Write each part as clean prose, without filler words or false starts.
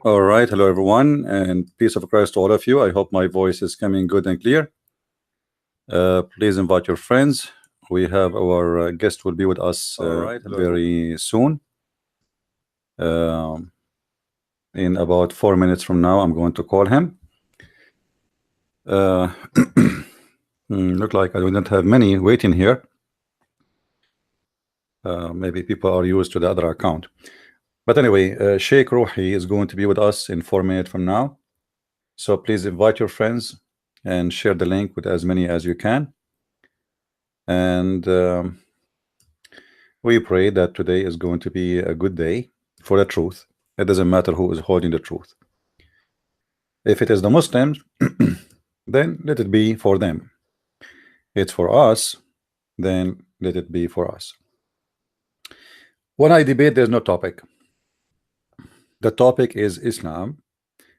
All right, hello everyone, and peace of Christ to all of you. I hope my voice is coming good and clear. Please invite your friends. We have our guest will be with us very soon. In about 4 minutes from now, I'm going to call him. Look like I don't have many waiting here. Maybe people are used to the other account. But anyway, Sheikh Rohi is going to be with us in 4 minutes from now. So please invite your friends and share the link with as many as you can. And we pray that today is going to be a good day for the truth. It doesn't matter who is holding the truth. If it is the Muslims, then let it be for them. It's for us, then let it be for us. When I debate, there's no topic. The topic is Islam,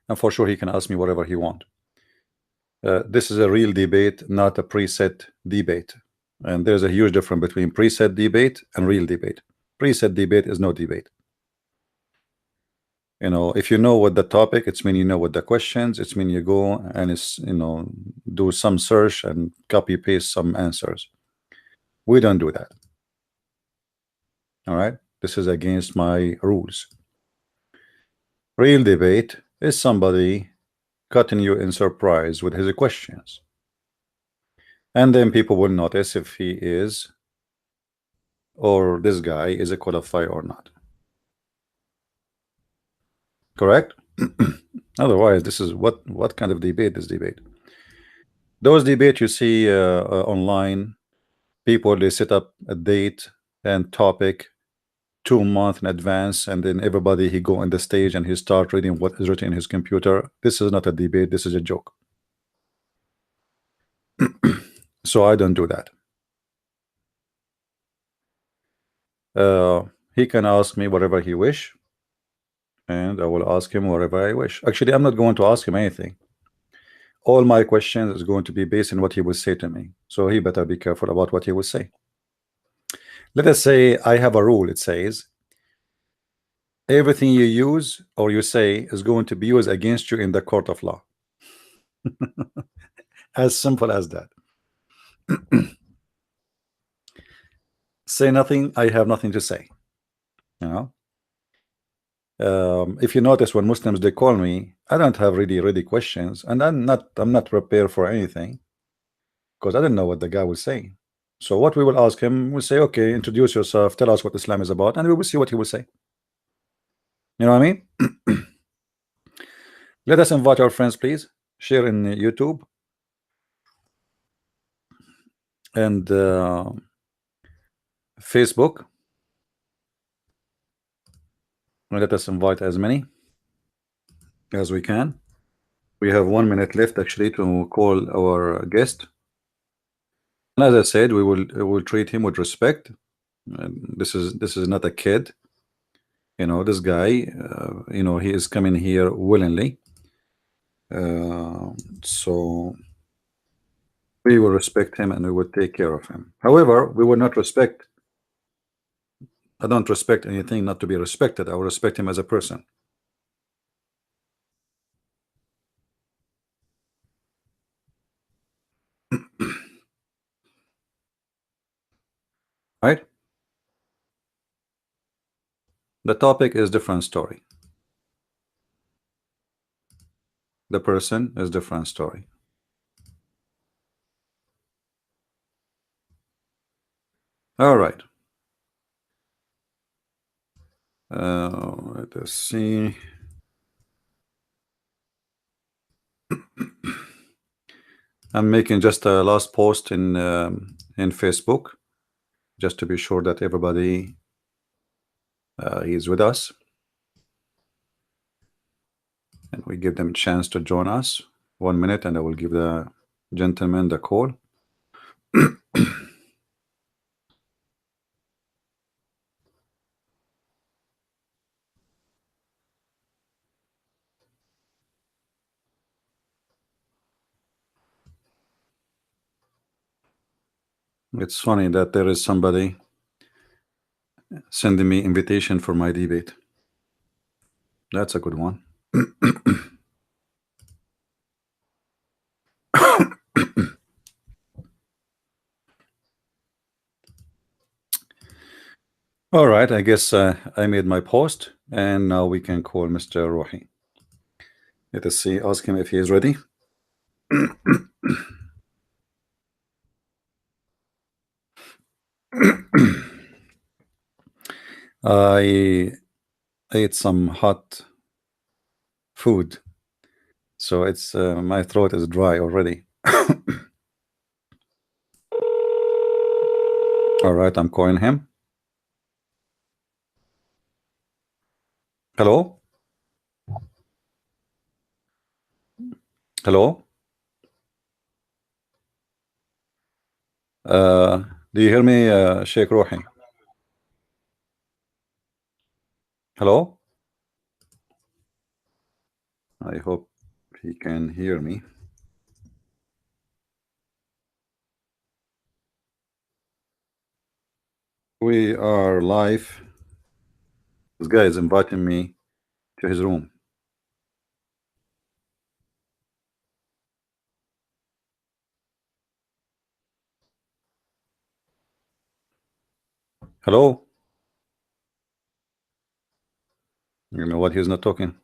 and for sure he can ask me whatever he wants. This is a real debate, not a preset debate. And there's a huge difference between preset debate and real debate. Preset debate is no debate. You know, if you know what the topic, it's mean you know what the questions, it's mean you go and it's, you know, do some search and copy paste some answers. We don't do that. All right, this is against my rules. Real debate is somebody cutting you in surprise with his questions, and then people will notice if he is or this guy is a qualifier or not. Correct? Otherwise, this is what kind of debate is debate? Those debate you see online, people they set up a date and topic 2 months in advance, and then everybody he go on the stage and he start reading what is written in his computer. This is not a debate, this is a joke. So I don't do that. He can ask me whatever he wish, and I will ask him whatever I wish. Actually, I'm not going to ask him anything. All my questions is going to be based on what he will say to me. So he better be careful about what he will say. Let us say I have a rule. It says everything you use or you say is going to be used against you in the court of law. As simple as that. Say nothing, I have nothing to say. You know, if you notice when Muslims they call me, I don't have really questions, and I'm not prepared for anything because I don't know what the guy will say. So what we will ask him, we'll say, okay, introduce yourself, tell us what Islam is about, and we will see what he will say. You know what I mean? Let us invite our friends, please. Share in YouTube and Facebook. Let us invite as many as we can. We have 1 minute left actually to call our guest. And as I said, we will treat him with respect. And this is not a kid. You know, this guy, you know, he is coming here willingly. So we will respect him and we will take care of him. However, we will not respect. I don't respect anything not to be respected. I will respect him as a person. Right? The topic is different story. The person is different story. All right. Let us see. I'm making just a last post in Facebook, just to be sure that everybody is with us, and we give them a chance to join us. 1 minute, and I will give the gentleman the call. It's funny that there is somebody sending me invitation for my debate. That's a good one. All right, I guess I made my post, and now we can call Mr. Rohi. Let us see, ask him if he is ready. I ate some hot food, so it's my throat is dry already. All right, I'm calling him. Hello? Hello? Do you hear me, Sheikh Rohi? Hello? I hope he can hear me. We are live. This guy is inviting me to his room. Hello? You know what? He's not talking.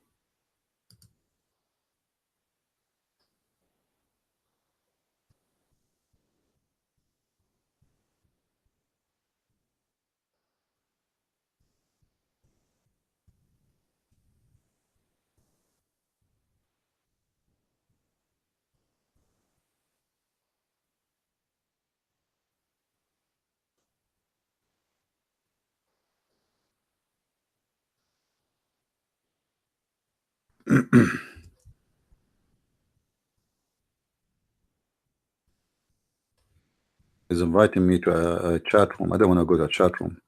He's inviting me to a chat room. I don't want to go to a chat room.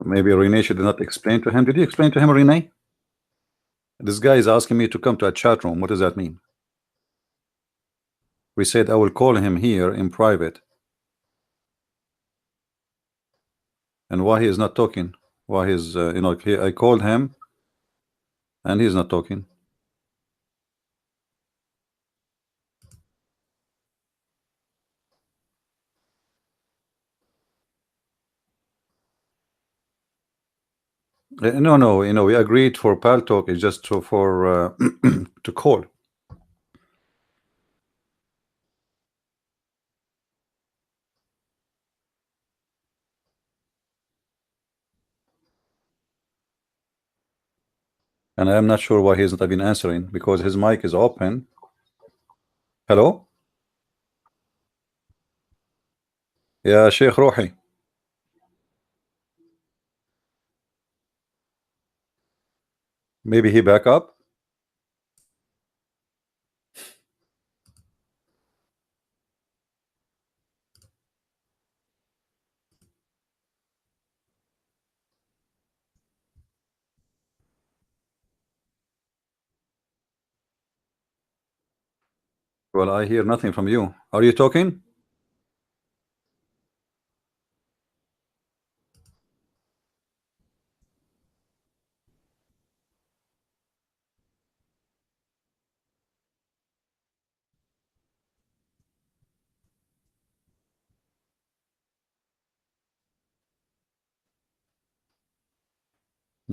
Maybe Renee should not explain to him. Did you explain to him, Renee? This guy is asking me to come to a chat room. What does that mean? We said I will call him here in private. And why he is not talking? Why he's, I called him and he's not talking. No, we agreed for Pal Talk. It's just for to call. And I'm not sure why he's not even answering, because his mic is open. Hello? Yeah, Sheikh Rohi. Maybe he back up? Well, I hear nothing from you. Are you talking?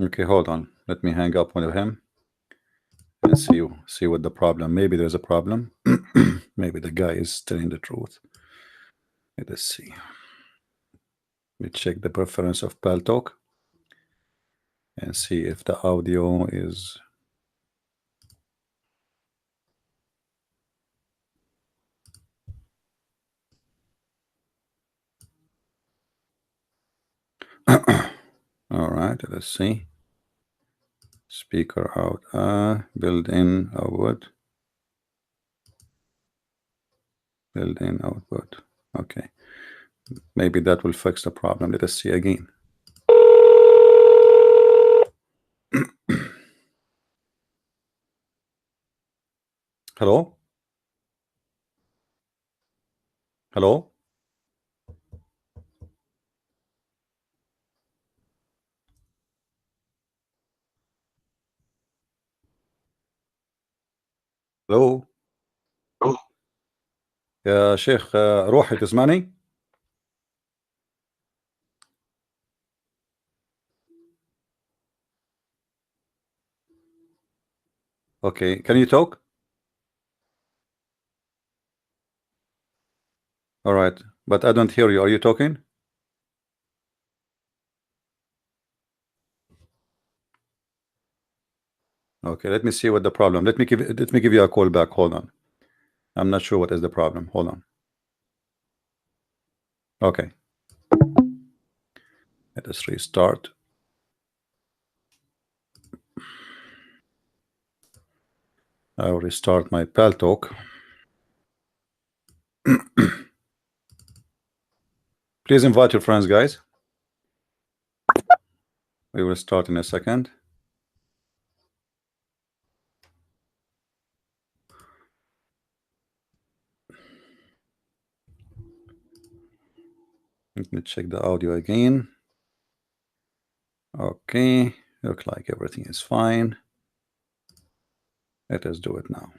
Okay, hold on. Let me hang up with him and see what the problem. Maybe there's a problem. Maybe the guy is telling the truth. Let us see. We check the preference of Pal Talk and see if the audio is all right. Let's see. Speaker out. Built-in output. Built-in output. Okay. Maybe that will fix the problem. Let us see again. Hello? Hello? Hello. يا شيخ روحي تسمعني؟ Okay, can you talk? All right, but I don't hear you. Are you talking? Okay, let me see what the problem. Let me give you a call back. Hold on. I'm not sure what is the problem. Hold on. Okay. Let us restart. I'll restart my Pal Talk. Please invite your friends, guys. We will start in a second. Let me check the audio again. Okay, look like everything is fine. Let us do it now.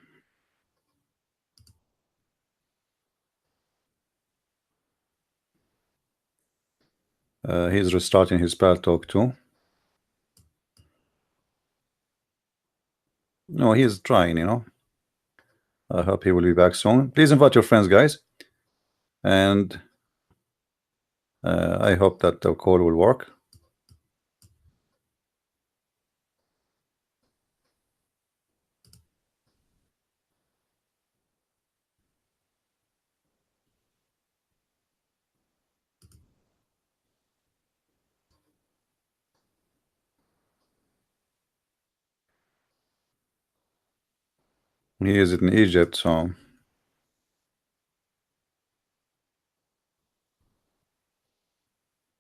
He's restarting his Pal Talk too. No, he's trying, you know. I hope he will be back soon. Please invite your friends, guys. And I hope that the call will work. He is in Egypt, so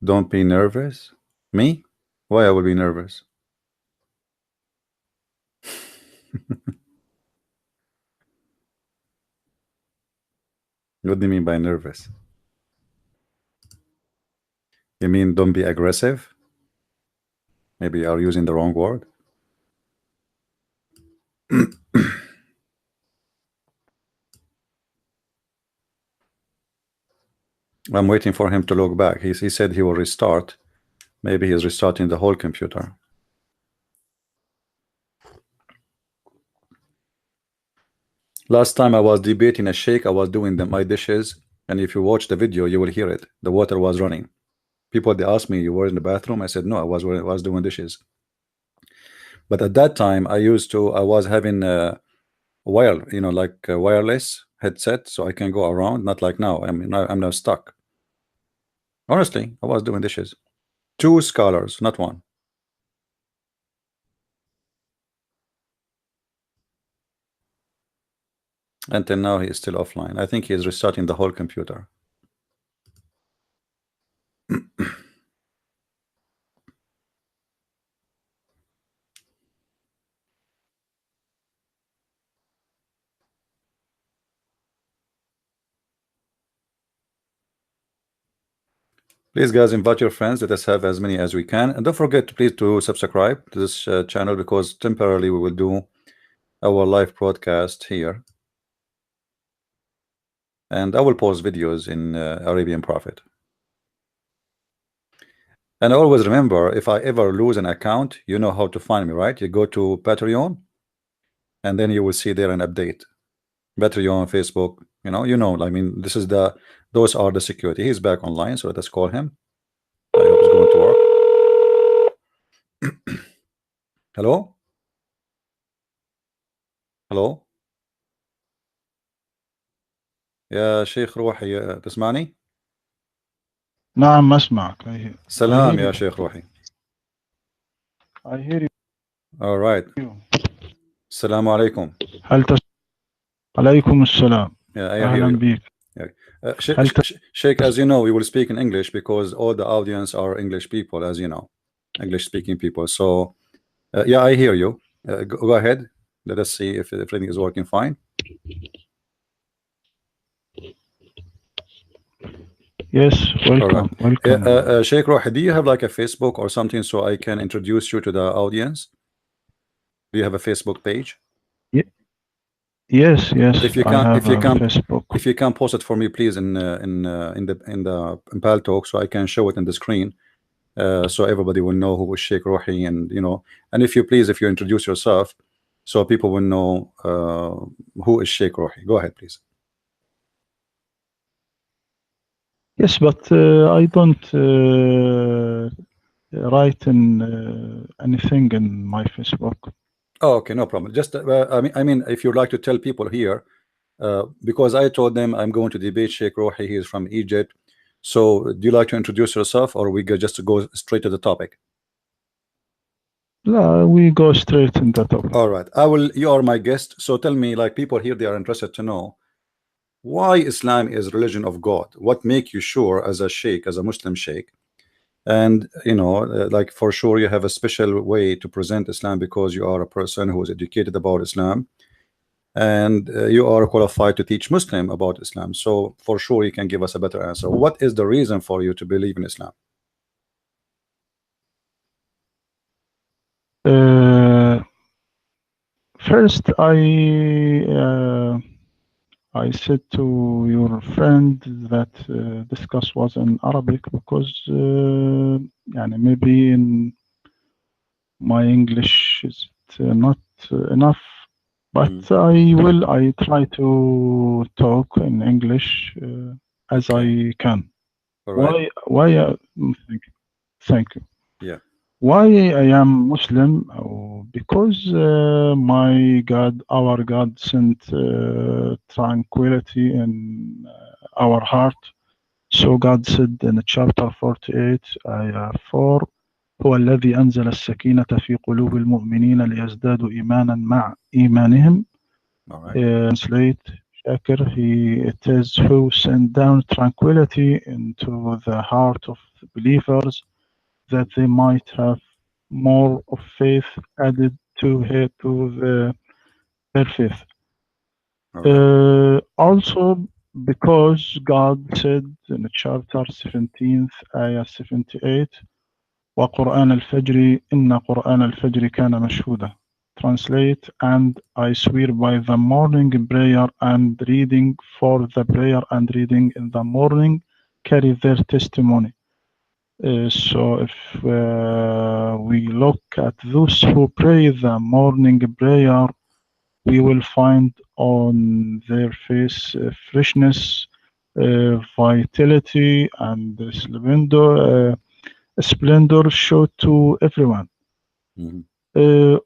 don't be nervous. Me? Why I will be nervous? What do you mean by nervous? You mean don't be aggressive? Maybe you are using the wrong word. I'm waiting for him to log back. He said he will restart. Maybe he's restarting the whole computer. Last time I was debating a sheikh, I was doing my dishes, and if you watch the video, you will hear it. The water was running. People, they asked me, you were in the bathroom? I said, no, I was doing dishes. But at that time, I was having like a wireless headset, so I can go around, not like now. I mean, I'm now stuck. Honestly, I was doing dishes. 2 scholars, not 1. Until now, he is still offline. I think he is restarting the whole computer. Please, guys, invite your friends. Let us have as many as we can. And don't forget, please, to subscribe to this channel, because temporarily we will do our live broadcast here. And I will post videos in Arabian Prophet. And always remember, if I ever lose an account, you know how to find me, right? You go to Patreon, and then you will see there an update. Patreon, Facebook, I mean, those are the security. He's back online, so let us call him. I hope it's going to work. Hello? Hello? يا شيخ روحي تسمعني؟ نعم أسمعك. سلام يا شيخ روحي. I hear you. All right. السلام عليكم. عليكم السلام. Yeah, I hear you. بك. Sheikh, as you know, we will speak in English because all the audience are English people, as you know, English speaking people. So yeah, I hear you. Go ahead. Let us see if everything is working fine. Yes, welcome. Right. Welcome. Sheikh Rohi, do you have like a Facebook or something so I can introduce you to the audience? Do you have a Facebook page? Yes, yes, If you I can, have a Facebook. if you can post it for me, please, in Paltalk, so I can show it in the screen, so everybody will know who is Sheikh Rohi, and and if you please, if you introduce yourself, so people will know who is Sheikh Rohi. Go ahead, please. Yes, but I don't write in anything in my Facebook. Oh, okay, no problem. Just I mean, if you'd like to tell people here, because I told them I'm going to debate Sheikh Rohi. He is from Egypt. So, do you like to introduce yourself, or we go just to go straight to the topic? No, we go straight in the topic. All right, I will. You are my guest, so tell me, like people here, they are interested to know why Islam is religion of God. What make you sure, as a sheikh, as a Muslim sheikh, and like for sure you have a special way to present Islam because you are a person who is educated about Islam, and you are qualified to teach Muslim about Islam. So for sure you can give us a better answer. What is the reason for you to believe in Islam? First, I said to your friend that discuss was in Arabic because يعني maybe in my English is not enough, but I try to talk in English as I can. All right. Why? Thank you. Yeah. Why I am Muslim? Because my God, our God sent tranquility in our heart. So God said in chapter 48, ayah 4, هو الذي أنزل السكينة في قلوب المؤمنين ليزدادوا إيمانا مع إيمانهم. All right. Translate, Shakir, it is who sent down tranquility into the heart of the believers that they might have more of faith added to their faith. Also, because God said in chapter 17, ayah 78, وَقُرْآنَ الْفَجْرِ إِنَّ قُرْآنَ الْفَجْرِ كَانَ مَشْهُودًا. Translate, and I swear by the morning prayer and reading, for the prayer and reading in the morning carry their testimony. So if we look at those who pray the morning prayer, we will find on their face freshness, vitality, and splendor show to everyone.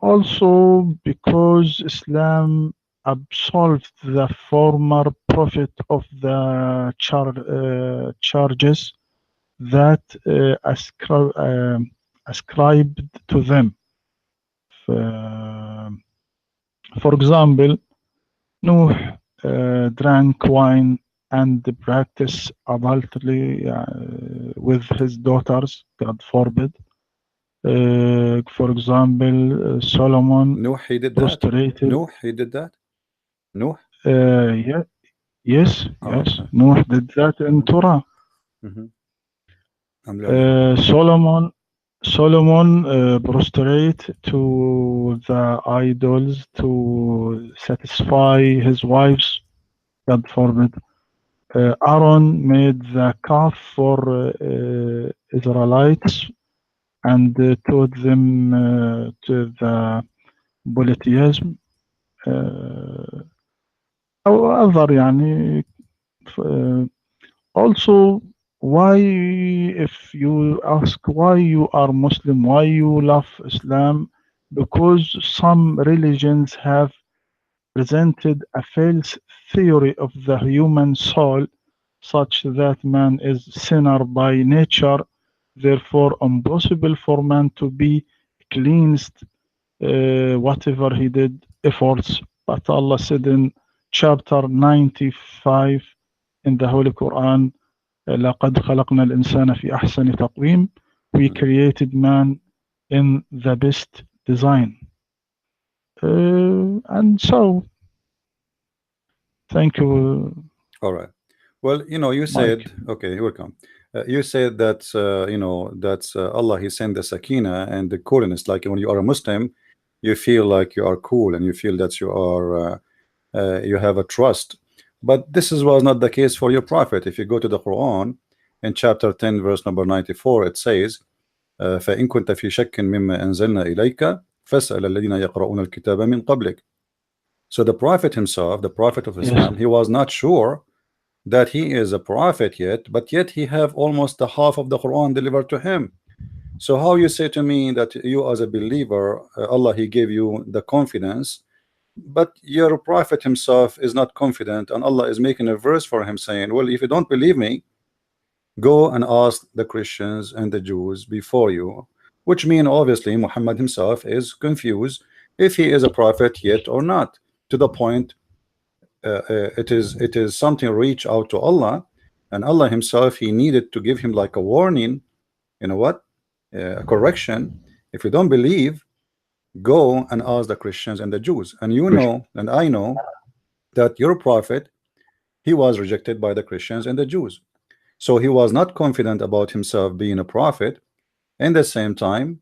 Also, because Islam absolved the former prophet of the charges that ascribed to them. For example, Nuh drank wine and practiced adultery with his daughters, God forbid. For example, Solomon Nuh, he did that. prostrated. Nuh, he did that. Nuh. Yeah. Yes. Oh, Yes. okay. Nuh did that in Torah. I'm learning. Solomon prostrate to the idols to satisfy his wives, God forbid. Aaron made the calf for Israelites and taught them to the polytheism. Other يعني also, why, if you ask why you are Muslim, why you love Islam, because some religions have presented a false theory of the human soul, such that man is sinner by nature, therefore impossible for man to be cleansed, whatever he did efforts. But Allah said in chapter 95 in the Holy Quran, لقد خلقنا الإنسان في أحسن تقويم. We created man in the best design. And so, thank you. All right. Well, you said, okay, you're welcome. You said that, that's Allah, He sent the sakina and the coolness. Like when you are a Muslim, you feel like you are cool and you feel that you are you have a trust. But this was not the case for your prophet. If you go to the Quran in chapter 10 verse number 94, it says فإن كنت في شك مما أنزلنا إليك فاسأل الذين يقرؤون الكتاب من قبلك. So the prophet himself, the prophet of Islam, he was not sure that he is a prophet yet, but yet he have almost the half of the Quran delivered to him. So how you say to me that you as a believer, Allah he gave you the confidence, but your prophet himself is not confident, and Allah is making a verse for him saying, well, if you don't believe me, go and ask the Christians and the Jews before you, which mean obviously Muhammad himself is confused if he is a prophet yet or not, to the point it is something reach out to Allah, and Allah himself he needed to give him like a warning, you know what, a correction. If you don't believe, go and ask the Christians and the Jews. And you know, and I know that your prophet, he was rejected by the Christians and the Jews, so he was not confident about himself being a prophet. And at the same time,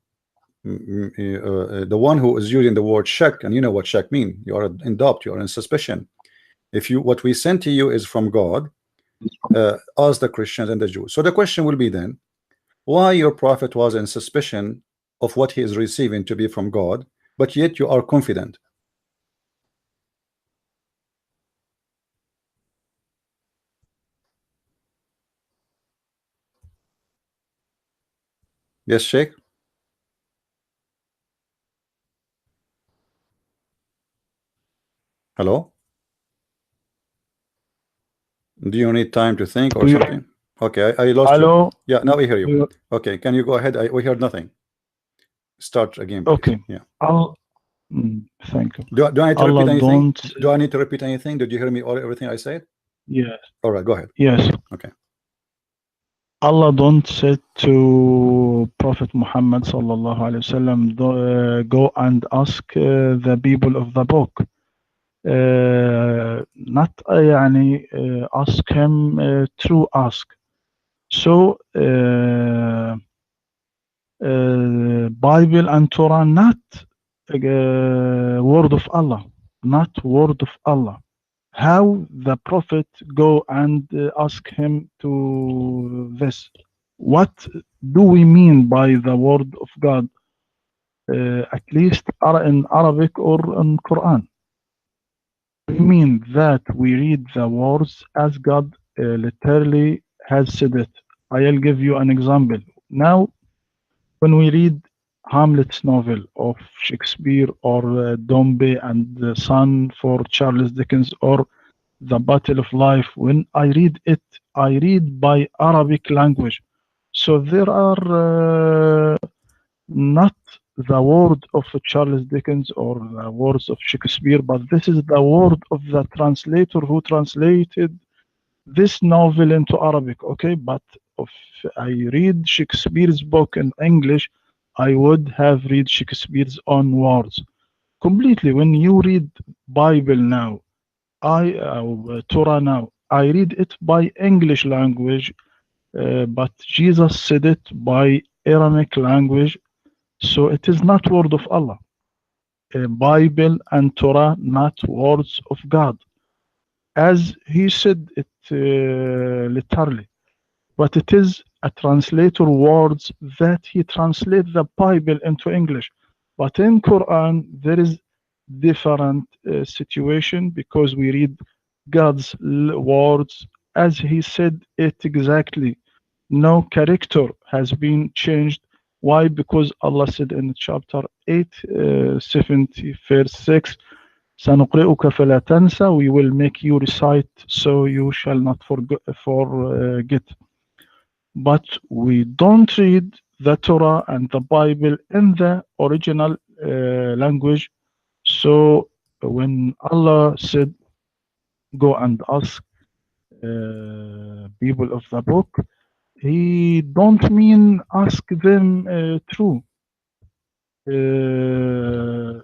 the one who is using the word shak, and you know what shak mean, you are in doubt, you are in suspicion. If you, what we sent to you is from God, ask the Christians and the Jews. So the question will be then, why your prophet was in suspicion of what he is receiving to be from God, but yet you are confident? Yes, Sheikh. Hello. Do you need time to think or something? Okay, I lost Hello? you. Yeah, now we hear you. Okay, can you go ahead? We heard nothing. Start again, please. Okay. Yeah. Thank you. Do I need to Allah repeat anything? don't. Do I need to repeat anything? Did you hear me? All everything I said? Yes. All right, go ahead. Yes. Okay. Allah don't say to Prophet Muhammad sallallahu alaihi wasallam, go and ask the people of the book. Not يعني ask him through ask. So Bible and Torah not word of Allah, not word of Allah. How the prophet go and ask him to this? What do we mean by the word of God? At least in Arabic or in Quran. We mean that we read the words as God literally has said it. I'll give you an example. Now, when we read Hamlet's novel of Shakespeare, or Dombey and the Son for Charles Dickens, or The Battle of Life, when I read it, I read by Arabic language. So there are not the word of Charles Dickens or the words of Shakespeare, but this is the word of the translator who translated this novel into Arabic. Okay, but if I read Shakespeare's book in English, I would have read Shakespeare's own words completely. When you read Bible now, Torah now, I read it by English language, but Jesus said it by Aramaic language, so it is not word of Allah. Bible and Torah not words of God, as he said it literally, but it is a translator words that he translate the Bible into English. But in Quran there is different situation, because we read God's words as he said it exactly. No character has been changed. Why? Because Allah said in chapter 8, 70, verse 6, سنقرئك فلا تنسى, we will make you recite so you shall not forget. But we don't read the Torah and the Bible in the original language. So when Allah said, go and ask people of the book, he don't mean ask them through. Do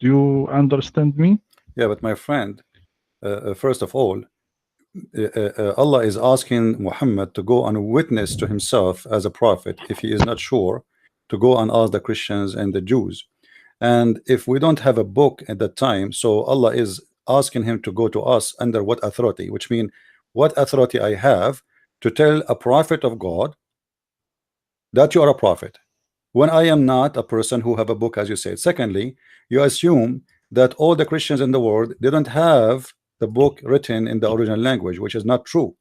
you understand me? Yeah, but my friend, first of all, Allah is asking Muhammad to go and witness to himself as a prophet if he is not sure, to go and ask the Christians and the Jews. And if we don't have a book at that time, so Allah is asking him to go to us under what authority, which means what authority I have to tell a prophet of God that you are a prophet when I am not a person who have a book, as you said. Secondly, you assume that all the Christians in the world didn't have the book written in the original language, which is not true,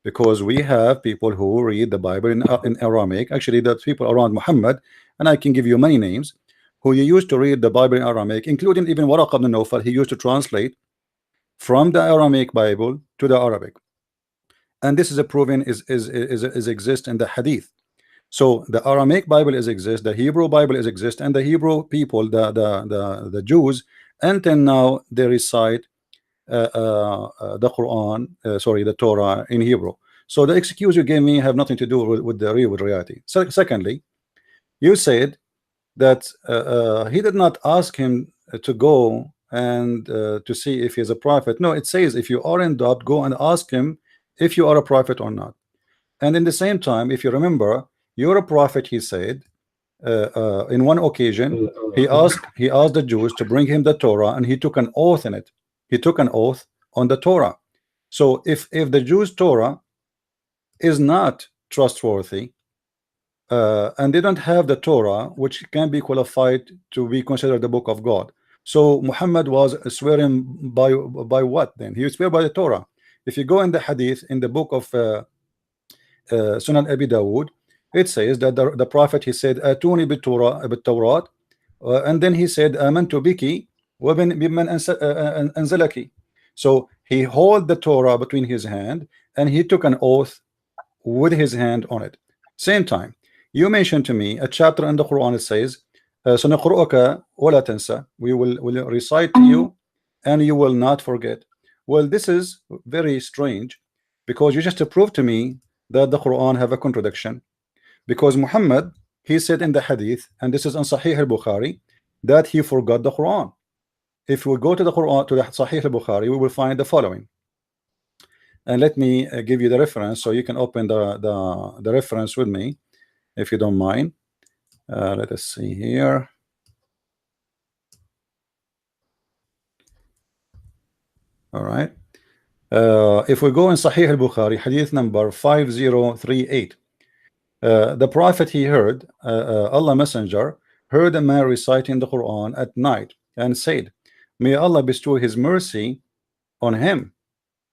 because we have people who read the Bible in Aramaic. Actually, that's people around Muhammad, and I can give you many names who you used to read the Bible in Aramaic, including even Waraq ibn Nawfal. He used to translate from the Aramaic Bible to the Arabic, and this is a proven is exist in the Hadith. So the Aramaic Bible is exist, the Hebrew Bible is exist, and the Hebrew people, the Jews, until now they recite the Quran, sorry, the Torah in Hebrew. So the excuse you gave me have nothing to do with the real reality. Secondly, you said that he did not ask him to go and to see if he's a prophet. No, it says if you are in doubt, go and ask him if you are a prophet or not. And in the same time, if you remember, you're a prophet, he said. In one occasion, he asked the Jews to bring him the Torah, and he took an oath in it. He took an oath on the Torah. So if the Jews' Torah is not trustworthy, and they don't have the Torah, which can be qualified to be considered the book of God, so Muhammad was swearing by what then? He swear by the Torah. If you go in the Hadith in the book of Sunan Abi Dawud, it says that the prophet, he said atuni bit-Tawrat, and then he said amantu biki wa bimman anzalaki. So he held the Torah between his hand and he took an oath with his hand on it. Same time, you mentioned to me a chapter in the Quran. It says sanaqra'uka wa la tansa, we will recite to you and you will not forget. Well, this is very strange, because you just proved to me that the Quran have a contradiction, because Muhammad, he said in the Hadith, and this is in Sahih al-Bukhari, that he forgot the Quran. If we go to the Quran, to the Sahih al-Bukhari, we will find the following. And let me give you the reference so you can open the reference with me, if you don't mind. Let us see here. All right. If we go in Sahih al-Bukhari, Hadith number 5038, the prophet, he heard Allah messenger heard a man reciting the Quran at night and said, may Allah bestow his mercy on him,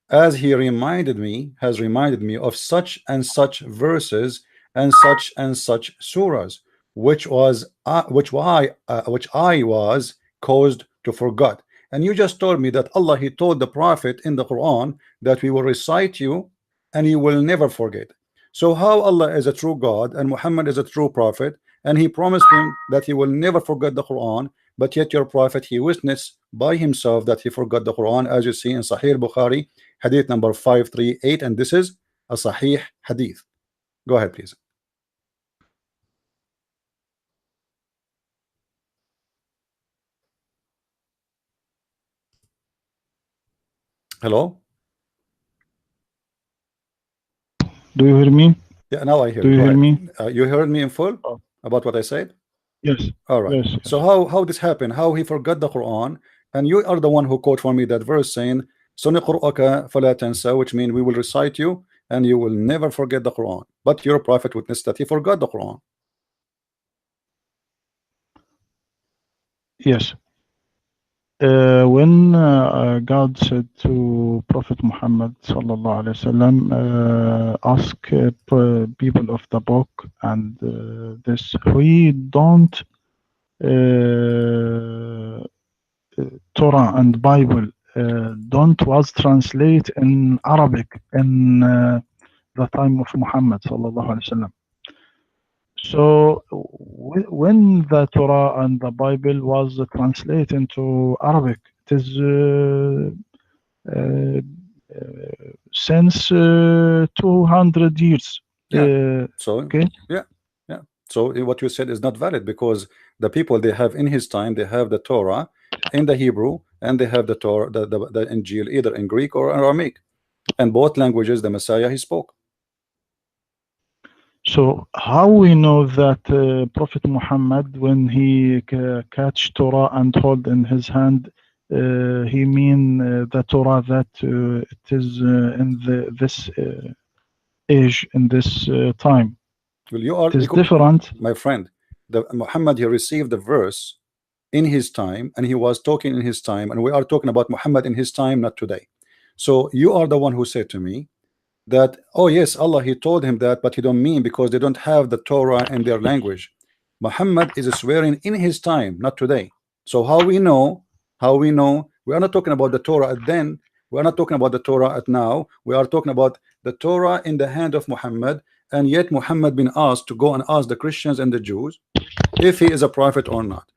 as he has reminded me of such and such verses and such surahs, which I was caused to forget. And you just told me that Allah, he told the prophet in the Quran that we will recite you and you will never forget. So how Allah is a true God and Muhammad is a true prophet, and he promised him that he will never forget the Quran, but yet your prophet, he witnessed by himself that he forgot the Quran, as you see in Sahih Bukhari, Hadith number 538, and this is a Sahih Hadith. Go ahead, please. Hello? Do you hear me? Yeah, now I hear you. Do you hear me? You heard me in full about what I said? Yes. All right. Yes. So how this happened? How he forgot the Quran, and you are the one who quote for me that verse saying, "Suniqru'aka fala tansa," which means we will recite you and you will never forget the Quran. But your prophet witnessed that he forgot the Quran. Yes. When God said to Prophet Muhammad sallallahu alaihi wasallam, ask people of the book and this, we don't Torah and Bible don't was translate in Arabic in the time of Muhammad sallallahu alaihi wasallam. So when the Torah and the Bible was translated into Arabic, it is since 200 years. Yeah. So okay. Yeah. So what you said is not valid, because the people they have in his time, they have the Torah in the Hebrew, and they have the Torah, the Injil, either in Greek or Aramaic, and both languages the Messiah he spoke. So how we know that Prophet Muhammad, when he catch Torah and hold in his hand, he mean the Torah that it is in this age, in this time. Well, you are, It is different. my friend. The Muhammad, he received the verse in his time, and he was talking in his time, and we are talking about Muhammad in his time, not today. So you are the one who said to me that, oh yes, Allah, he told him that, but he don't mean because they don't have the Torah in their language. Muhammad is swearing in his time, not today. So how we know, we are not talking about the Torah at then, we are not talking about the Torah at now, we are talking about the Torah in the hand of Muhammad. And yet Muhammad been asked to go and ask the Christians and the Jews if he is a prophet or not.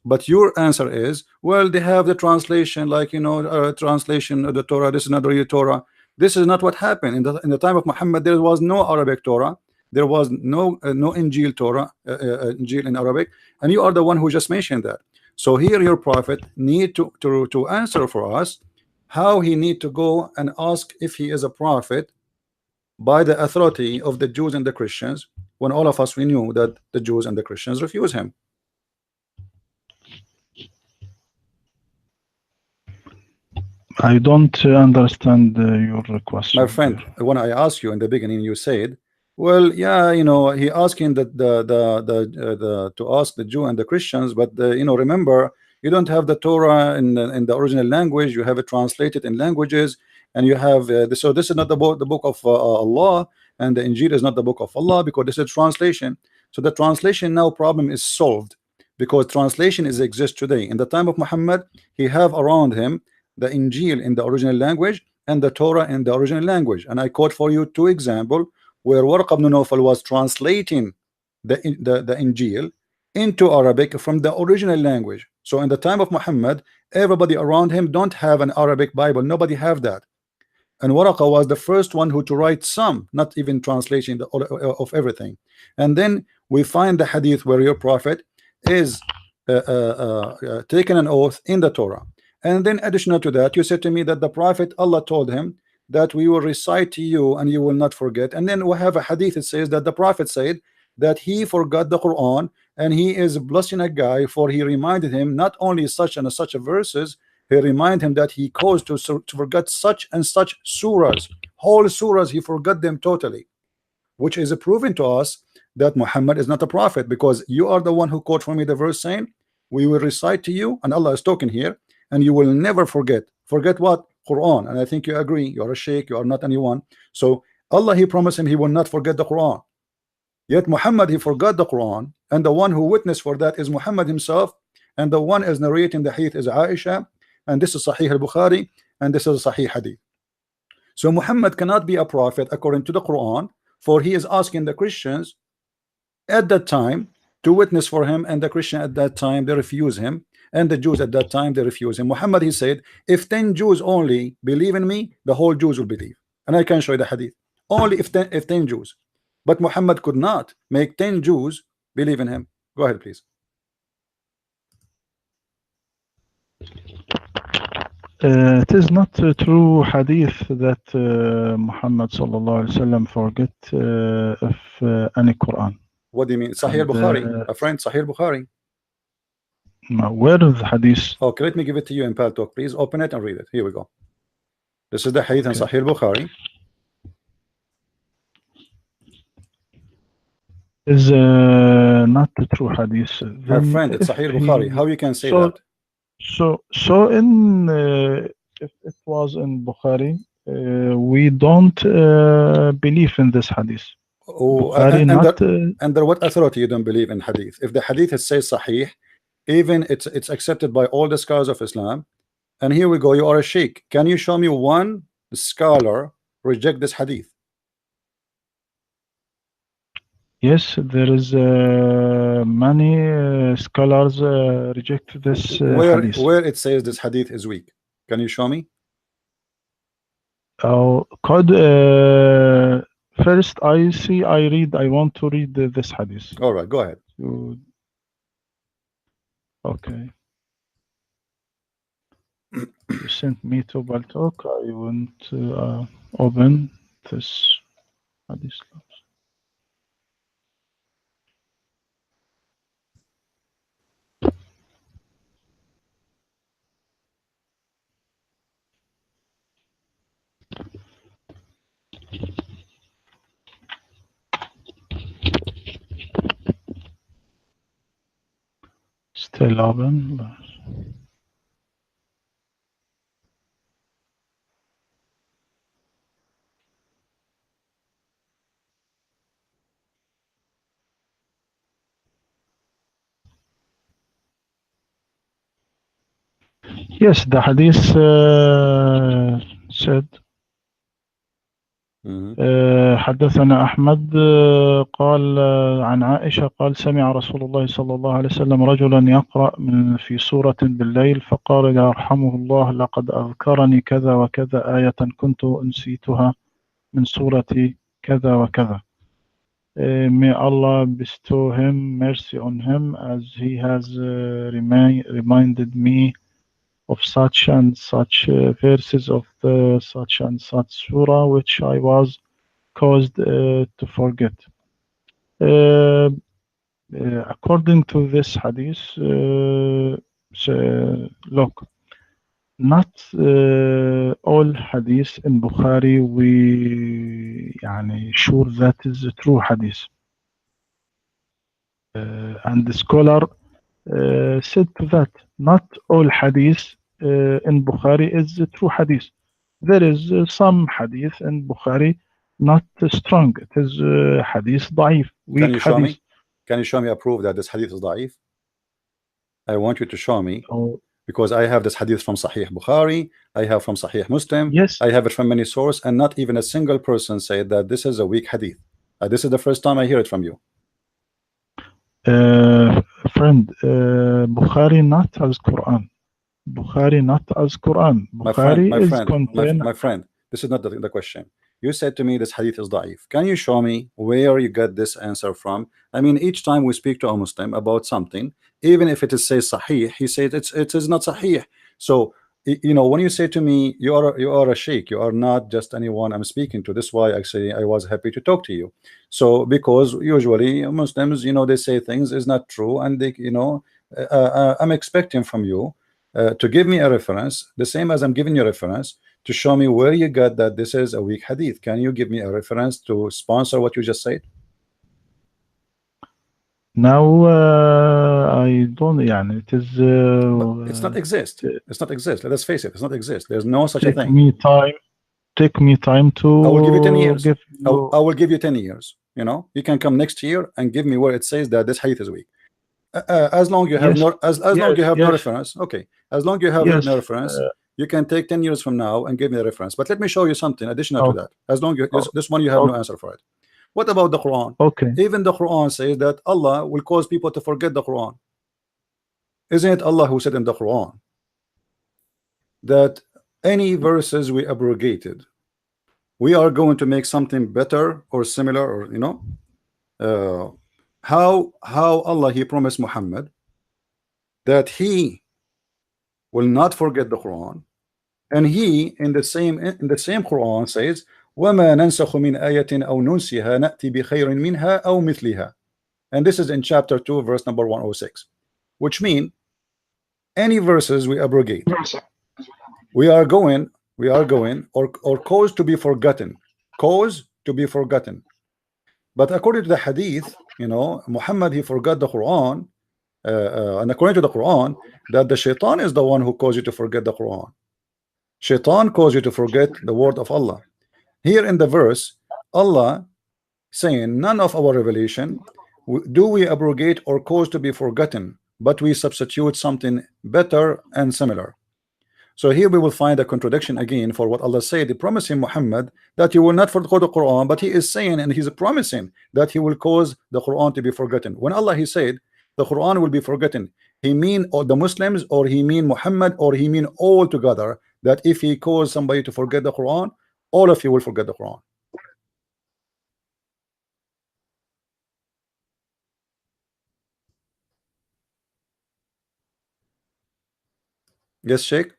But your answer is, well, they have the translation, like, you know, translation of the Torah. This is not the real Torah. This is not what happened in the time of Muhammad. There was no Arabic Torah. There was no Injil Torah, Injil in Arabic, and you are the one who just mentioned that. So here your prophet need to answer for us how he need to go and ask if he is a prophet by the authority of the Jews and the Christians, when all of us, we knew that the Jews and the Christians refuse him. I don't understand your question. My friend, when I asked you in the beginning, you said, well, yeah, you know, he asking that the to ask the Jew and the Christians, but you know, remember, you don't have the Torah in the original language. You have it translated in languages, and you have so this is not the book of Allah, and the Injil is not the book of Allah, because this is translation. So the translation now problem is solved, because translation is exist today. In the time of Muhammad, he have around him the Injil in the original language and the Torah in the original language. And I quote for you two examples where Waraq ibn Nawfal was translating the Injil into Arabic from the original language. So in the time of Muhammad, everybody around him don't have an Arabic Bible. Nobody have that. And Waraqa was the first one who to write some, not even translation of everything. And then we find the hadith where your prophet is taken an oath in the Torah. And then additional to that, you said to me that the prophet, Allah told him that we will recite to you and you will not forget. And then we have a hadith that says that the prophet said that he forgot the Quran, and he is blessing a guy, for he reminded him not only such and such verses, he reminded him that he caused to forget such and such surahs, whole surahs, he forgot them totally, which is proven to us that Muhammad is not a prophet, because you are the one who quote for me the verse saying, we will recite to you, and Allah is talking here, and you will never forget. Forget what? Quran. And I think you agree, you are a sheikh, you are not anyone. So Allah, he promised him he will not forget the Quran. Yet Muhammad, he forgot the Quran, and the one who witnessed for that is Muhammad himself, and the one is narrating the hadith is Aisha, and this is Sahih al-Bukhari, and this is Sahih hadith. So Muhammad cannot be a prophet according to the Quran, for he is asking the Christians at that time to witness for him, and the Christian at that time they refuse him, and the Jews at that time they refuse him. Muhammad, he said, if 10 Jews only believe in me, the whole Jews will believe. And I can show you the hadith. Only if 10 Jews. But Muhammad could not make 10 Jews believe in him. Go ahead, please. It is not true hadith that Muhammad sallallahu alaihi wasallam forget of any Quran. What do you mean? Sahih Bukhari, a friend, Sahih Bukhari. Where is the hadith? Okay, let me give it to you in Pal Talk. Please open it and read it. Here we go. This is the hadith in Sahih Bukhari. Is not the true hadith. Our friend, it's Sahih Bukhari. How you can say that? So in if it was in Bukhari, we don't believe in this hadith. Oh, under what authority you don't believe in hadith? If the hadith says Sahih, even it's accepted by all the scholars of Islam. And here we go, you are a sheikh. Can you show me one scholar reject this hadith? Yes, there is many scholars reject this hadith. Where it says this hadith is weak. Can you show me? First I want to read this hadith. All right, go ahead. Okay. You sent me to Baltalk. I want to open this hadith. Still open. Yes, the hadith said حدثنا أحمد قال عن عائشة قال سمع رسول الله صلى الله عليه وسلم رجلا يقرأ في سورة بالليل فقال يرحمه الله لقد أذكرني كذا وكذا آية كنت أنسيتها من سورة كذا وكذا. May Allah bestow him mercy on him as he has reminded me of such and such verses of the such and such surah which I was caused to forget. According to this hadith, look, not all hadith in Bukhari we يعني sure that is a true hadith. And the scholar said to that not all hadith in Bukhari is a true hadith. There is some hadith in Bukhari not strong. It is hadith ضعيف, weak hadith. Can you show me a proof that this hadith is ضعيف? I want you to show me, because I have this hadith from Sahih Bukhari, I have from Sahih Muslim, yes, I have it from many sources, and not even a single person said that this is a weak hadith. This is the first time I hear it from you. Friend, Bukhari not as Quran. Bukhari not as Quran. Bukhari my friend, this is not the question. You said to me this hadith is da'if. Can you show me where you got this answer from? I mean, each time we speak to a Muslim about something, even if it is says sahih, he says it is not sahih. So you know, when you say to me you are a sheikh, you are not just anyone I'm speaking to. This is why actually I was happy to talk to you. So because usually Muslims, you know, they say things is not true, and they, you know, I'm expecting from you to give me a reference, the same as I'm giving you a reference, to show me where you got that this is a weak hadith. Can you give me a reference to sponsor what you just said? Now I don't. Yeah, it is. It's not exist. It's not exist. Let us face it. It's not exist. There's no such a thing. Take me time to. I will give you 10 years. I will give you 10 years. You know, you can come next year and give me where it says that this hadith is weak. As long you have no, as long you have no reference. Okay. As long you have no reference. You can take 10 years from now and give me a reference. But let me show you something additional to that. As long you this one you have no answer for it. What about the Quran? Okay. Even the Quran says that Allah will cause people to forget the Quran. Isn't it Allah who said in the Quran that any verses we abrogated, we are going to make something better or similar, or you know, how Allah he promised Muhammad that he will not forget the Quran. And he in the same Quran says, وَمَا نَنْسَخُ مِنْ آيَةٍ أَوْ نُنْسِهَا نَأْتِ بِخَيْرٍ مِنْهَا أَوْ مِثْلِهَا. And this is in chapter 2 verse number 106, which mean any verses we abrogate, we are going or cause to be forgotten, But according to the hadith, you know, Muhammad he forgot the Quran, and according to the Quran, that the shaitan is the one who caused you to forget the Quran. Shaitan caused you to forget the word of Allah. Here in the verse, Allah saying, none of our revelation do we abrogate or cause to be forgotten, but we substitute something better and similar. So here we will find a contradiction again for what Allah said. He promised him Muhammad that he will not forget the Quran, but he is saying and he's promising that he will cause the Quran to be forgotten. When Allah he said the Quran will be forgotten, he mean all the Muslims, or he mean Muhammad, or he mean all together, that if he caused somebody to forget the Quran, all of you will forget the Quran. Yes, Sheikh.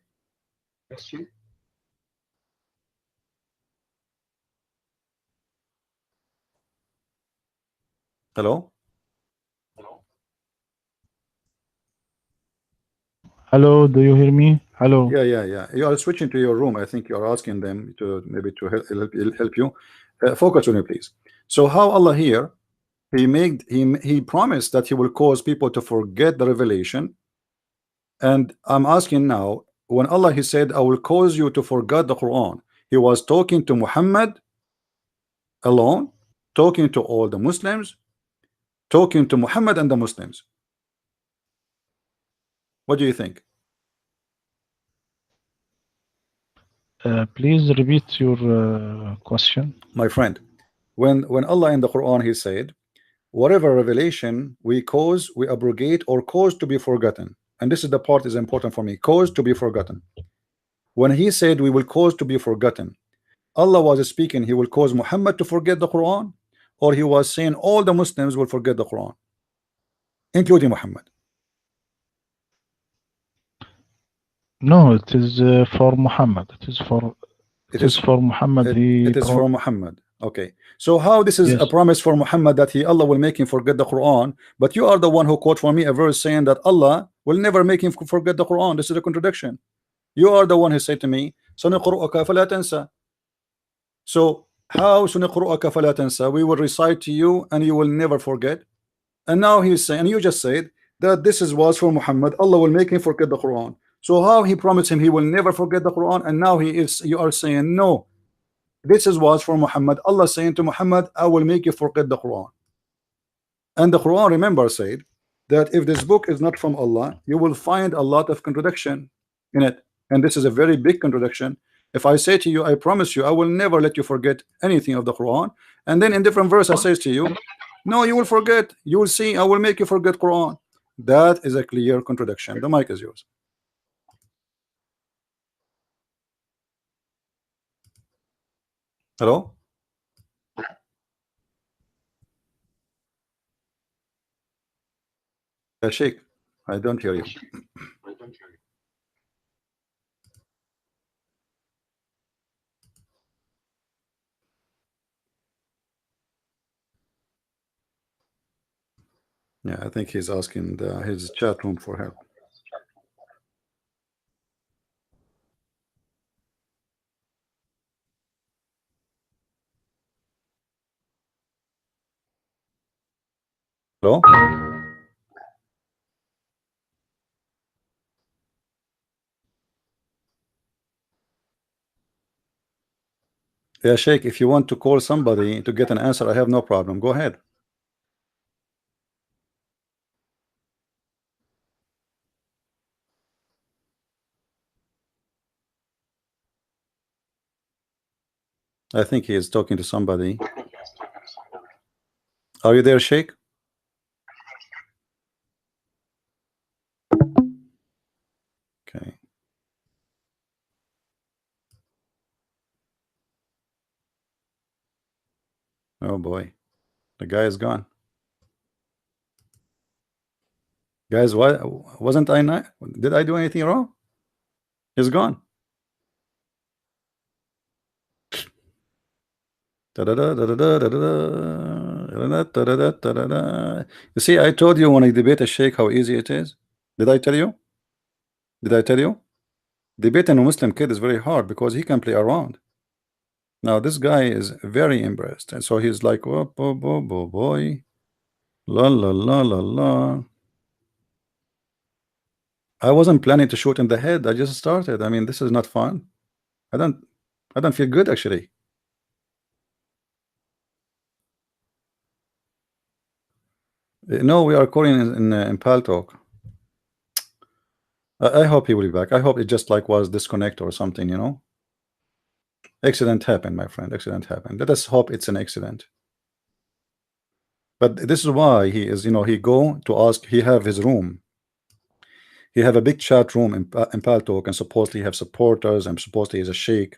Hello. Hello, do you hear me? Hello. Yeah. You are switching to your room. I think you are asking them to maybe to help you. Focus on me, please. So how Allah here, he promised that he will cause people to forget the revelation. And I'm asking now, when Allah he said, I will cause you to forget the Quran, he was talking to Muhammad alone, talking to all the Muslims, talking to Muhammad and the Muslims. What do you think? Please repeat your question. My friend, when Allah in the Quran he said, whatever revelation we cause, we abrogate or cause to be forgotten. And this is the part is important for me, cause to be forgotten. When he said we will cause to be forgotten, Allah was speaking he will cause Muhammad to forget the Quran, or he was saying all the Muslims will forget the Quran, including Muhammad. No, it is for Muhammad. It It is is for Muhammad. it is for Muhammad. Okay, so how this is a Yes. promise for Muhammad that Allah will make him forget the Quran, but you are the one who quote for me a verse saying that Allah will never make him forget the Quran. This is a contradiction. You are the one who said to me, سنقرؤك فلا تنسى. So how سنقرؤك فلا تنسى? We will recite to you and you will never forget. And now he's saying, and you just said that this is was for Muhammad, Allah will make him forget the Quran. So how he promised him he will never forget the Quran, and now you are saying no, this is was for Muhammad. Allah saying to Muhammad, I will make you forget the Quran. And the Quran, remember, said that if this book is not from Allah, you will find a lot of contradiction in it. And this is a very big contradiction. If I say to you, I promise you, I will never let you forget anything of the Quran, and then in different verse I says to you, no, you will forget. You will see, I will make you forget Quran. That is a clear contradiction. The mic is yours. Hello? Sheikh, I don't hear you. Yeah, I think he's asking his chat room for help. Hello? Yeah, Sheikh, if you want to call somebody to get an answer, I have no problem. Go ahead. I think he is talking to somebody. Are you there, Sheikh? Okay. Oh boy, the guy is gone. Guys, why wasn't I not? Did I do anything wrong? He's gone. You see, I told you when I debate a sheikh how easy it is. Did I tell you? Did I tell you? Debating a Muslim kid is very hard because he can play around. Now this guy is very embarrassed, and so he's like, oh, boy, la la la la la. I wasn't planning to shoot in the head. I just started. I mean, this is not fun. I don't I don't feel good actually. No, we are calling in Pal Talk. I hope he will be back. I hope it just like was disconnect or something, you know. Accident happened, my friend. Accident happened. Let us hope it's an accident. But this is why he is, you know, he go to ask. He have his room. He have a big chat room in Pal Talk, and supposedly have supporters, and supposedly he's a sheikh.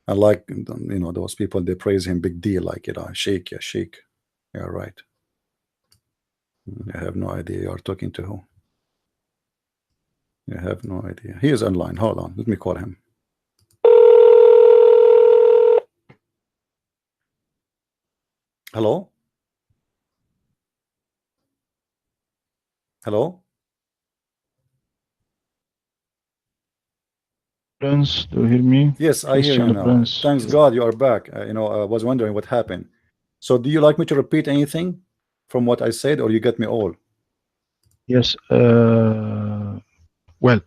And like, you know, those people, they praise him big deal, like, you know, sheikh, yeah, sheikh. Yeah, right. I have no idea you are talking to who. I have no idea. He is online. Hold on. Let me call him. Hello? Hello? Prince, do you hear me? Yes, I hear you Christian now. Prince. Thanks God you are back. I was wondering what happened. So do you like me to repeat anything from what I said, or you get me all? Yes. Well,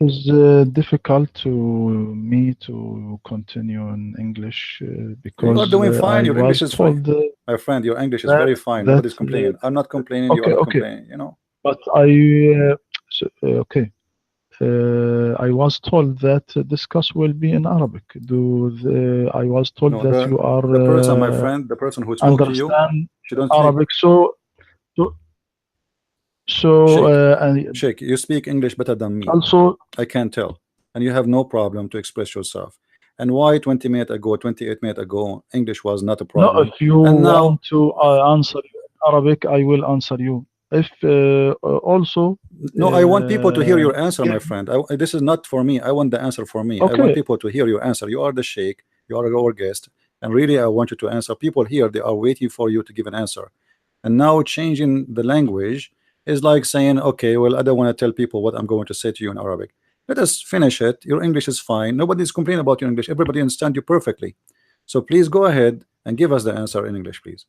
it's difficult to me to continue in English You are because doing fine. I Your English was is fine. told My friend, your English is that very fine. that Nobody's complaining. I'm not complaining. You are okay, not okay, complaining, you know? but okay. I was told that discuss will be in Arabic. I was told No, that you are the person, my friend, the person who spoke to you, understand she don't speak. Arabic. So, so Sheikh, and Sheikh, you speak English better than me. also, I can tell. And you have no problem to express yourself. And why 20 minutes ago, 28 minutes ago, English was not a no, problem. if you And now, want to answer you in Arabic, I will answer you. If also no, I want people to hear your answer, my give friend. This is not for me. I want the answer for me. I want okay, people to hear your answer. You are the Sheikh. You are our guest. And really, I want you to answer. People here, they are waiting for you to give an answer. And now changing the language is like saying, okay, well, I don't want to tell people what I'm going to say to you in Arabic. Let us finish it. Your English is fine. Nobody's complaining about your English. Everybody understands you perfectly. So please go ahead and give us the answer in English, please.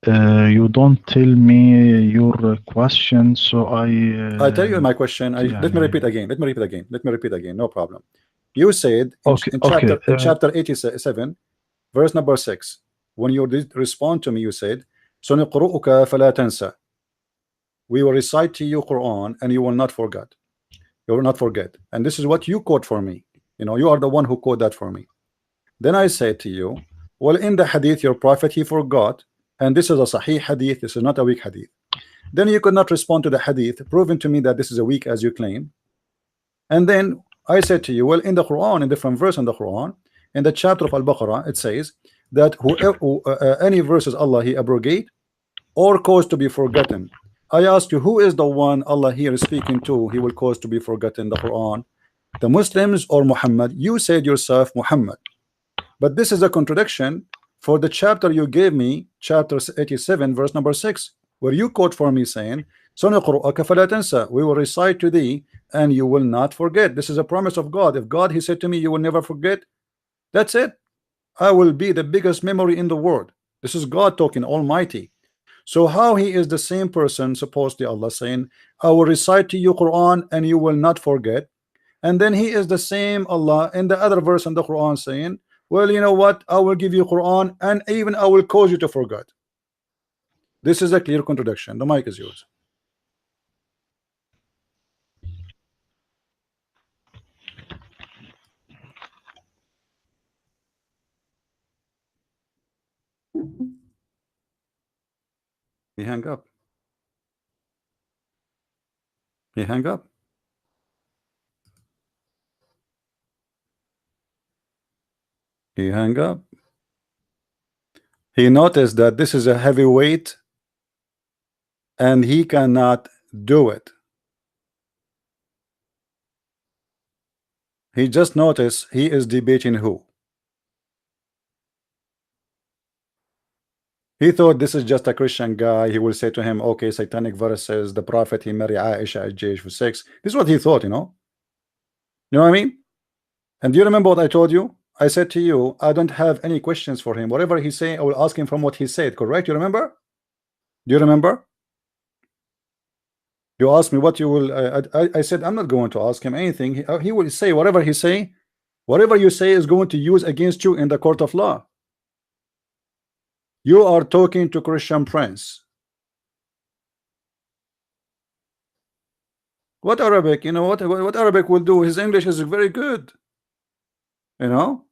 you don't tell me your question, so I tell you my question. Let me يعني, repeat again. Let me repeat again. Let me repeat again. No problem. You said okay, in okay, chapter 87, verse number 6, when you did respond to me, you said, سنقرؤك فلا تنسى. We will recite to you Quran and you will not forget. You will not forget. And this is what you quote for me. You know, you are the one who quote that for me. Then I said to you, well, in the hadith, your prophet, he forgot. And this is a sahih hadith. This is not a weak hadith. Then you could not respond to the hadith, proving to me that this is a weak as you claim. And then I said to you, well, in the Quran, in different verse in the Quran, in the chapter of Al-Baqarah, it says that whoever any verses Allah he abrogate or cause to be forgotten. I ask you, who is the one Allah here is speaking to? He will cause to be forgotten, the Quran, the Muslims or Muhammad? You said yourself Muhammad, but this is a contradiction for the chapter you gave me, chapter 87, verse number 6, where you quote for me saying, سنقرؤك فلا تنسى. We will recite to thee and you will not forget. This is a promise of God. If God he said to me, you will never forget, that's it. I will be the biggest memory in the world. This is God talking, Almighty. So how he is the same person, supposedly Allah saying, I will recite to you Quran and you will not forget. And then he is the same Allah in the other verse in the Quran saying, well, you know what, I will give you Quran and even I will cause you to forget. This is a clear contradiction. The mic is yours. He hang up. He hang up. He hang up. He noticed that this is a heavy weight and he cannot do it. He just noticed he is debating who? He thought this is just a Christian guy. He will say to him, okay, satanic verses, the prophet, he married Aisha at age for 6. This is what he thought, you know? You know what I mean? And do you remember what I told you? I said to you, I don't have any questions for him. Whatever he say, I will ask him from what he said, correct? You remember? Do you remember? You asked me what you will, I said, I'm not going to ask him anything. He will say whatever he say, whatever you say is going to use against you in the court of law. You are talking to Christian Prince. What Arabic? You know what Arabic will do? His English is very good. You know?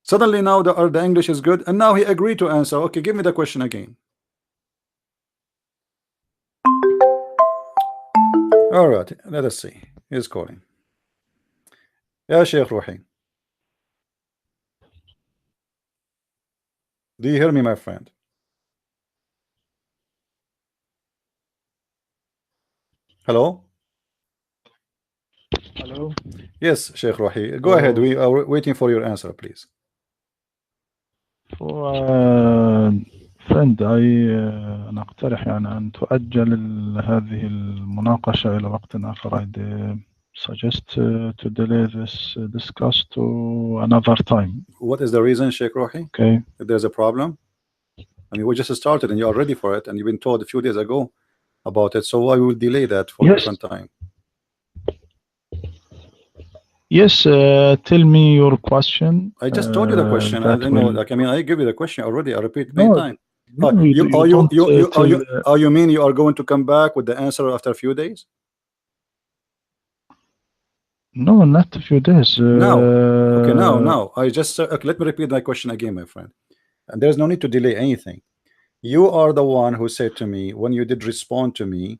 Suddenly now the English is good, and now he agreed to answer. Okay, give me the question again. All right, let us see. He's calling. Yeah, Sheikh Rohi. Do you hear me, my friend? Hello? hello. Yes, Sheikh Rohi. Go ahead. Oh, We are waiting for your answer, please. for, friend, أنا أقترح يعني أن تؤجل هذه المناقشة إلى وقت آخر. I suggest to delay this discuss to another time. What is the reason, Sheikh Rohi? Okay. If there's a problem, I mean, we just started and you are ready for it, and you've been told a few days ago about it. So why we will delay that for a different time? Yes. Tell me your question. I just told you the question. I don't know. Like, I mean, I give you the question already. I repeat many times. No, you mean you are going to come back with the answer after a few days? No, not a few days. No. Okay, now. I just okay, let me repeat my question again, my friend. And there's no need to delay anything. You are the one who said to me, when you did respond to me,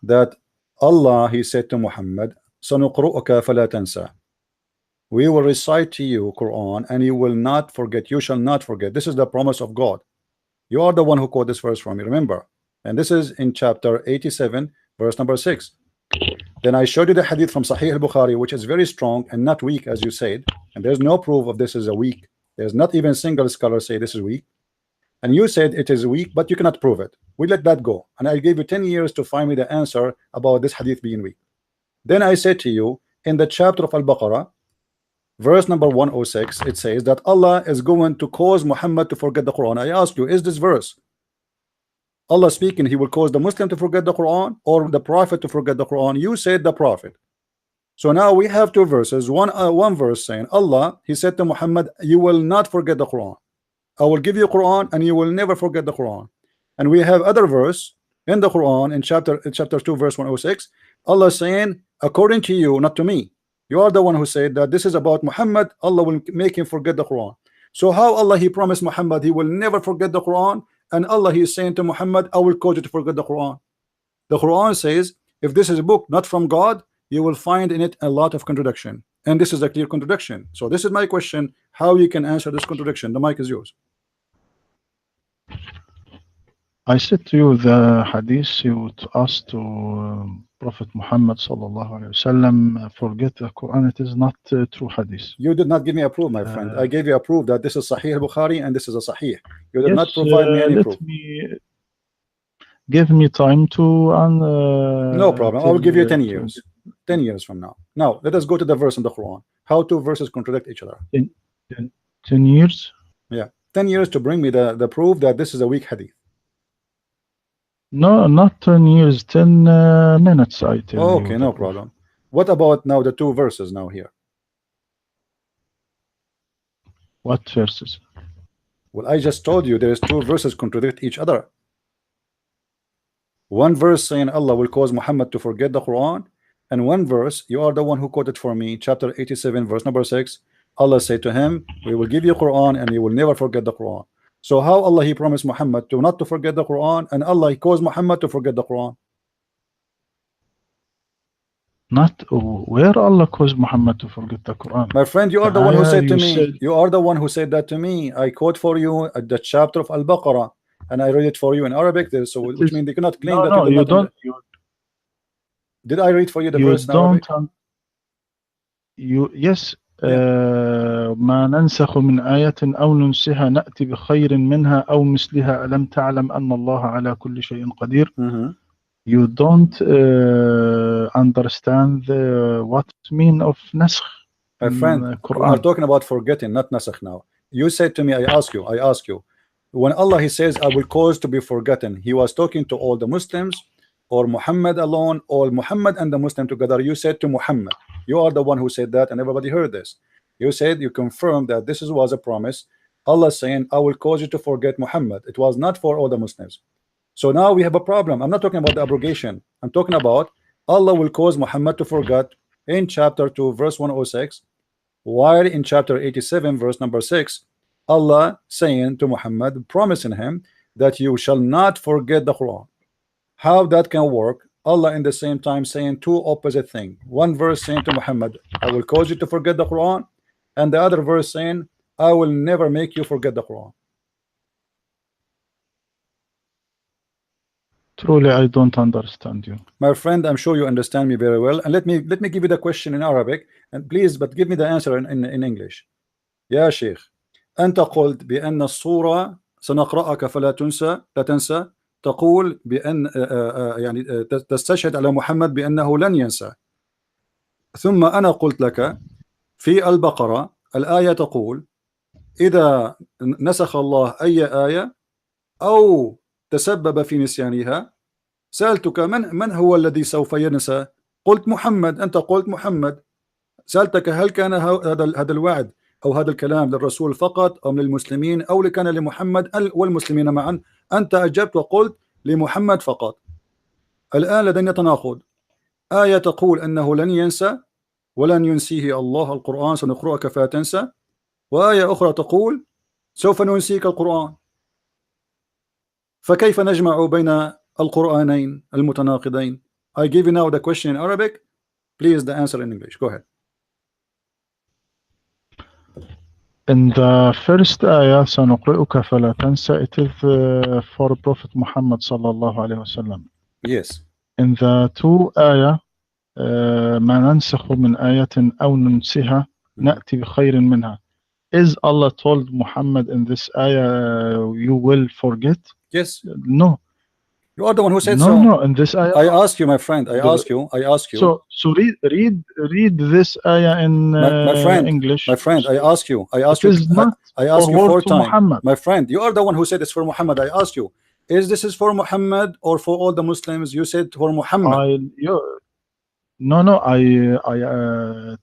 that Allah, he said to Muhammad, سَنُقْرُؤُكَ فَلَا تَنْسَى. We will recite to you Quran and you will not forget. You shall not forget. This is the promise of God. You are the one who quote this verse from me, remember. And this is in chapter 87, verse number 6. Then I showed you the hadith from Sahih al-Bukhari, which is very strong and not weak, as you said. And there's no proof of this is a weak. There's not even a single scholar say this is weak. And you said it is weak, but you cannot prove it. We let that go. And I gave you 10 years to find me the answer about this hadith being weak. Then I said to you, in the chapter of Al-Baqarah, verse number 106, it says that Allah is going to cause Muhammad to forget the Quran. I ask you, is this verse Allah speaking, he will cause the Muslim to forget the Quran or the Prophet to forget the Quran? You said the Prophet. So now we have two verses. One verse saying Allah, he said to Muhammad, you will not forget the Quran. I will give you Quran and you will never forget the Quran. And we have other verse in the Quran in chapter 2 verse 106, Allah saying, according to you, not to me. You are the one who said that this is about Muhammad, Allah will make him forget the Quran. So how Allah, he promised Muhammad he will never forget the Quran, and Allah, he is saying to Muhammad, I will cause you to forget the Quran. The Quran says, if this is a book not from God, you will find in it a lot of contradiction, and this is a clear contradiction. So this is my question, how you can answer this contradiction. The mic is yours. I said to you the hadith you asked to Prophet Muhammad sallallahu alaihi wasallam, forget the Quran, it is not true hadith. You did not give me a proof, my friend. I gave you a proof that this is Sahih Bukhari and this is a Sahih. You did not provide me any proof. Give me time to no problem. I will give you 10 years. 10 years from now. Now let us go to the verse in the Quran. How two verses contradict each other? 10 years? Yeah, 10 years to bring me the proof that this is a weak hadith. No, not 10 years, 10 minutes, I tell you. Okay, no problem. What about now the two verses now here? What verses? Well, I just told you there is two verses contradict each other. One verse saying Allah will cause Muhammad to forget the Quran, and one verse, you are the one who quoted for me, chapter 87, verse number 6. Allah said to him, we will give you Quran and you will never forget the Quran. So how Allah, he promised Muhammad to not to forget the Quran, and Allah, he caused Muhammad to forget the Quran? Not where Allah caused Muhammad to forget the Quran. My friend, you are the one who said to me, you are the one who said that to me. I quote for you at the chapter of Al-Baqarah, and I read it for you in Arabic. So which means they cannot claim that you don't. Did I read for you the verse in Arabic? Yes. ما ننسخ من آية أو ننسها نأتي بخير منها أو مثلها ألم تعلم أن الله على كل شيء قدير. You don't understand what mean of نسخ. My friend, we are talking about forgetting, not nasakh now. You said to me, I ask you, when Allah, he says, I will cause to be forgotten, he was talking to all the Muslims or Muhammad alone, or Muhammad and the Muslim together? You said to Muhammad. You are the one who said that, and everybody heard this. You said, you confirmed that this was a promise. Allah saying, I will cause you to forget Muhammad. It was not for all the Muslims. So now we have a problem. I'm not talking about the abrogation. I'm talking about Allah will cause Muhammad to forget in chapter 2, verse 106, while in chapter 87, verse number 6, Allah saying to Muhammad, promising him that you shall not forget the Quran. How that can work? Allah in the same time saying two opposite things. One verse saying to Muhammad, I will cause you to forget the Quran, and the other verse saying, I will never make you forget the Quran. Truly, I don't understand you. My friend, I'm sure you understand me very well. And let me give you the question in Arabic, and please, but give me the answer in English. يا شيخ أنت قلت بأن الصورة سنقرأك فلا تنسى لا تنسى تقول بأن يعني تستشهد على محمد بأنه لن ينسى. ثم أنا قلت لك في البقرة الآية تقول إذا نسخ الله أي آية أو تسبب في نسيانها سألتك من هو الذي سوف ينسى؟ قلت محمد، أنت قلت محمد. سألتك هل كان هذا الوعد أو هذا الكلام للرسول فقط أم للمسلمين أو كان لمحمد والمسلمين معا؟ أنت أجبت وقلت لمحمد فقط. الآن لدينا تناقض، آية تقول أنه لن ينسى ولن ينسيه الله القرآن سنقرأك فلا تنسى، وآية أخرى تقول سوف ننسيك القرآن. فكيف نجمع بين القرآنين المتناقضين؟ I give you now the question in Arabic. Please the answer in English. Go ahead. In the first ayah, سنقرئك فلا تنسى, it is for Prophet Muhammad sallallahu alayhi wasallam. Yes. In the two ayah, ما ننسخ من آية أو ننسها نأتي بخير منها. Is Allah told Muhammad in this ayah you will forget? Yes. No. You are the one who said no, so. No, in this ayah. I ask you, my friend. I ask you. So read this ayah in my friend, English. My friend, I ask you. I ask it you. Is not I ask you 4 times. Muhammad. My friend, you are the one who said it's for Muhammad. I ask you, is for Muhammad or for all the Muslims? You said for Muhammad. No, I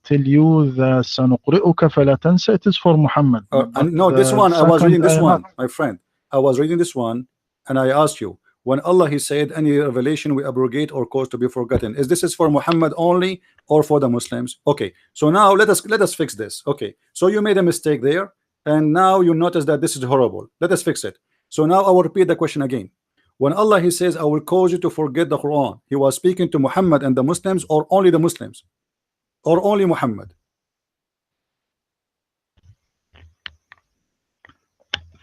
tell you the سنقرئك فلا تنسى, it is for Muhammad. And no, this one I was reading this one, my friend. I was reading this one, and I asked you, when Allah He said any revelation we abrogate or cause to be forgotten, is this for Muhammad only or for the Muslims? Okay, so now let us fix this. Okay, so you made a mistake there, and now you notice that this is horrible. Let us fix it. So now I will repeat the question again. When Allah He says I will cause you to forget the Quran, He was speaking to Muhammad and the Muslims, or only the Muslims, or only Muhammad?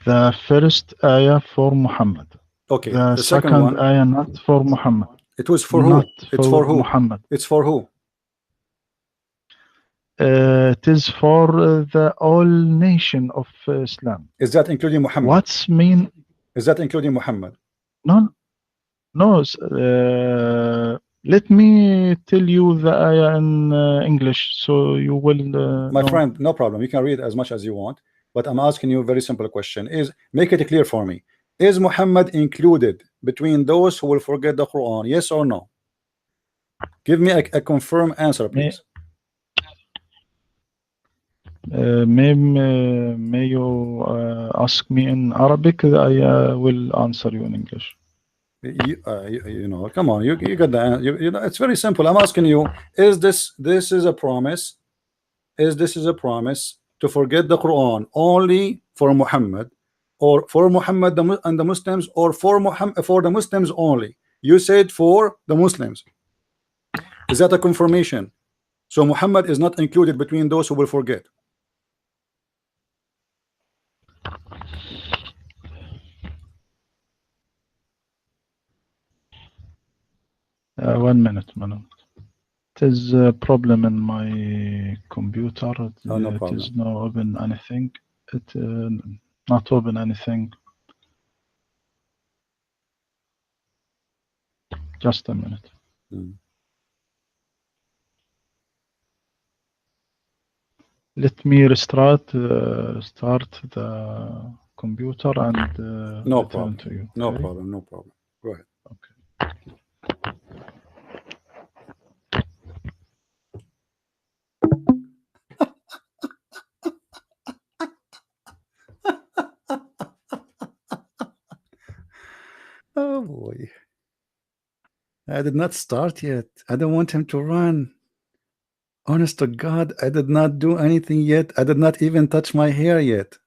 The first ayah for Muhammad. Okay, the second one, ayah not for Muhammad. It was for who? It's for who? Muhammad. It's for who? It is for the all nation of Islam. Is that including Muhammad? What's mean? Is that including Muhammad? No. Let me tell you the ayah in English, so you will. My friend, no problem. You can read as much as you want, but I'm asking you a very simple question. Make it clear for me. Is Muhammad included between those who will forget the Quran? Yes or no? Give me a confirmed answer, please. May you ask me in Arabic? I will answer you in English. You know, come on, you got the answer. You know, it's very simple. I'm asking you: is this is a promise? Is this a promise to forget the Quran only for Muhammad, or for Muhammad and the Muslims, or for the Muslims only? You said for the Muslims. Is that a confirmation? So Muhammad is not included between those who will forget. One minute. It is a problem in my computer. No problem. It is not open anything. It not open anything. Just a minute. Let me restart start the computer and no return problem to you. No okay? problem. No problem. Go ahead. Okay. Oh boy. I did not start yet. I don't want him to run. Honest to God, I did not do anything yet. I did not even touch my hair yet.